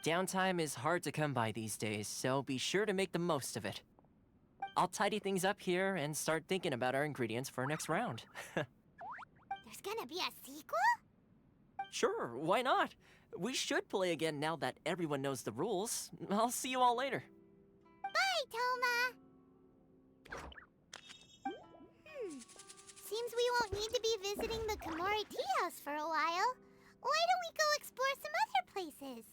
Downtime is hard to come by these days, so be sure to make the most of it. I'll tidy things up here and start thinking about our ingredients for our next round. There's gonna be a sequel? Sure, why not? We should play again now that everyone knows the rules. I'll see you all later. Bye, Toma! Seems we won't need to be visiting the Komori Tea House for a while. Why don't we go explore some other places?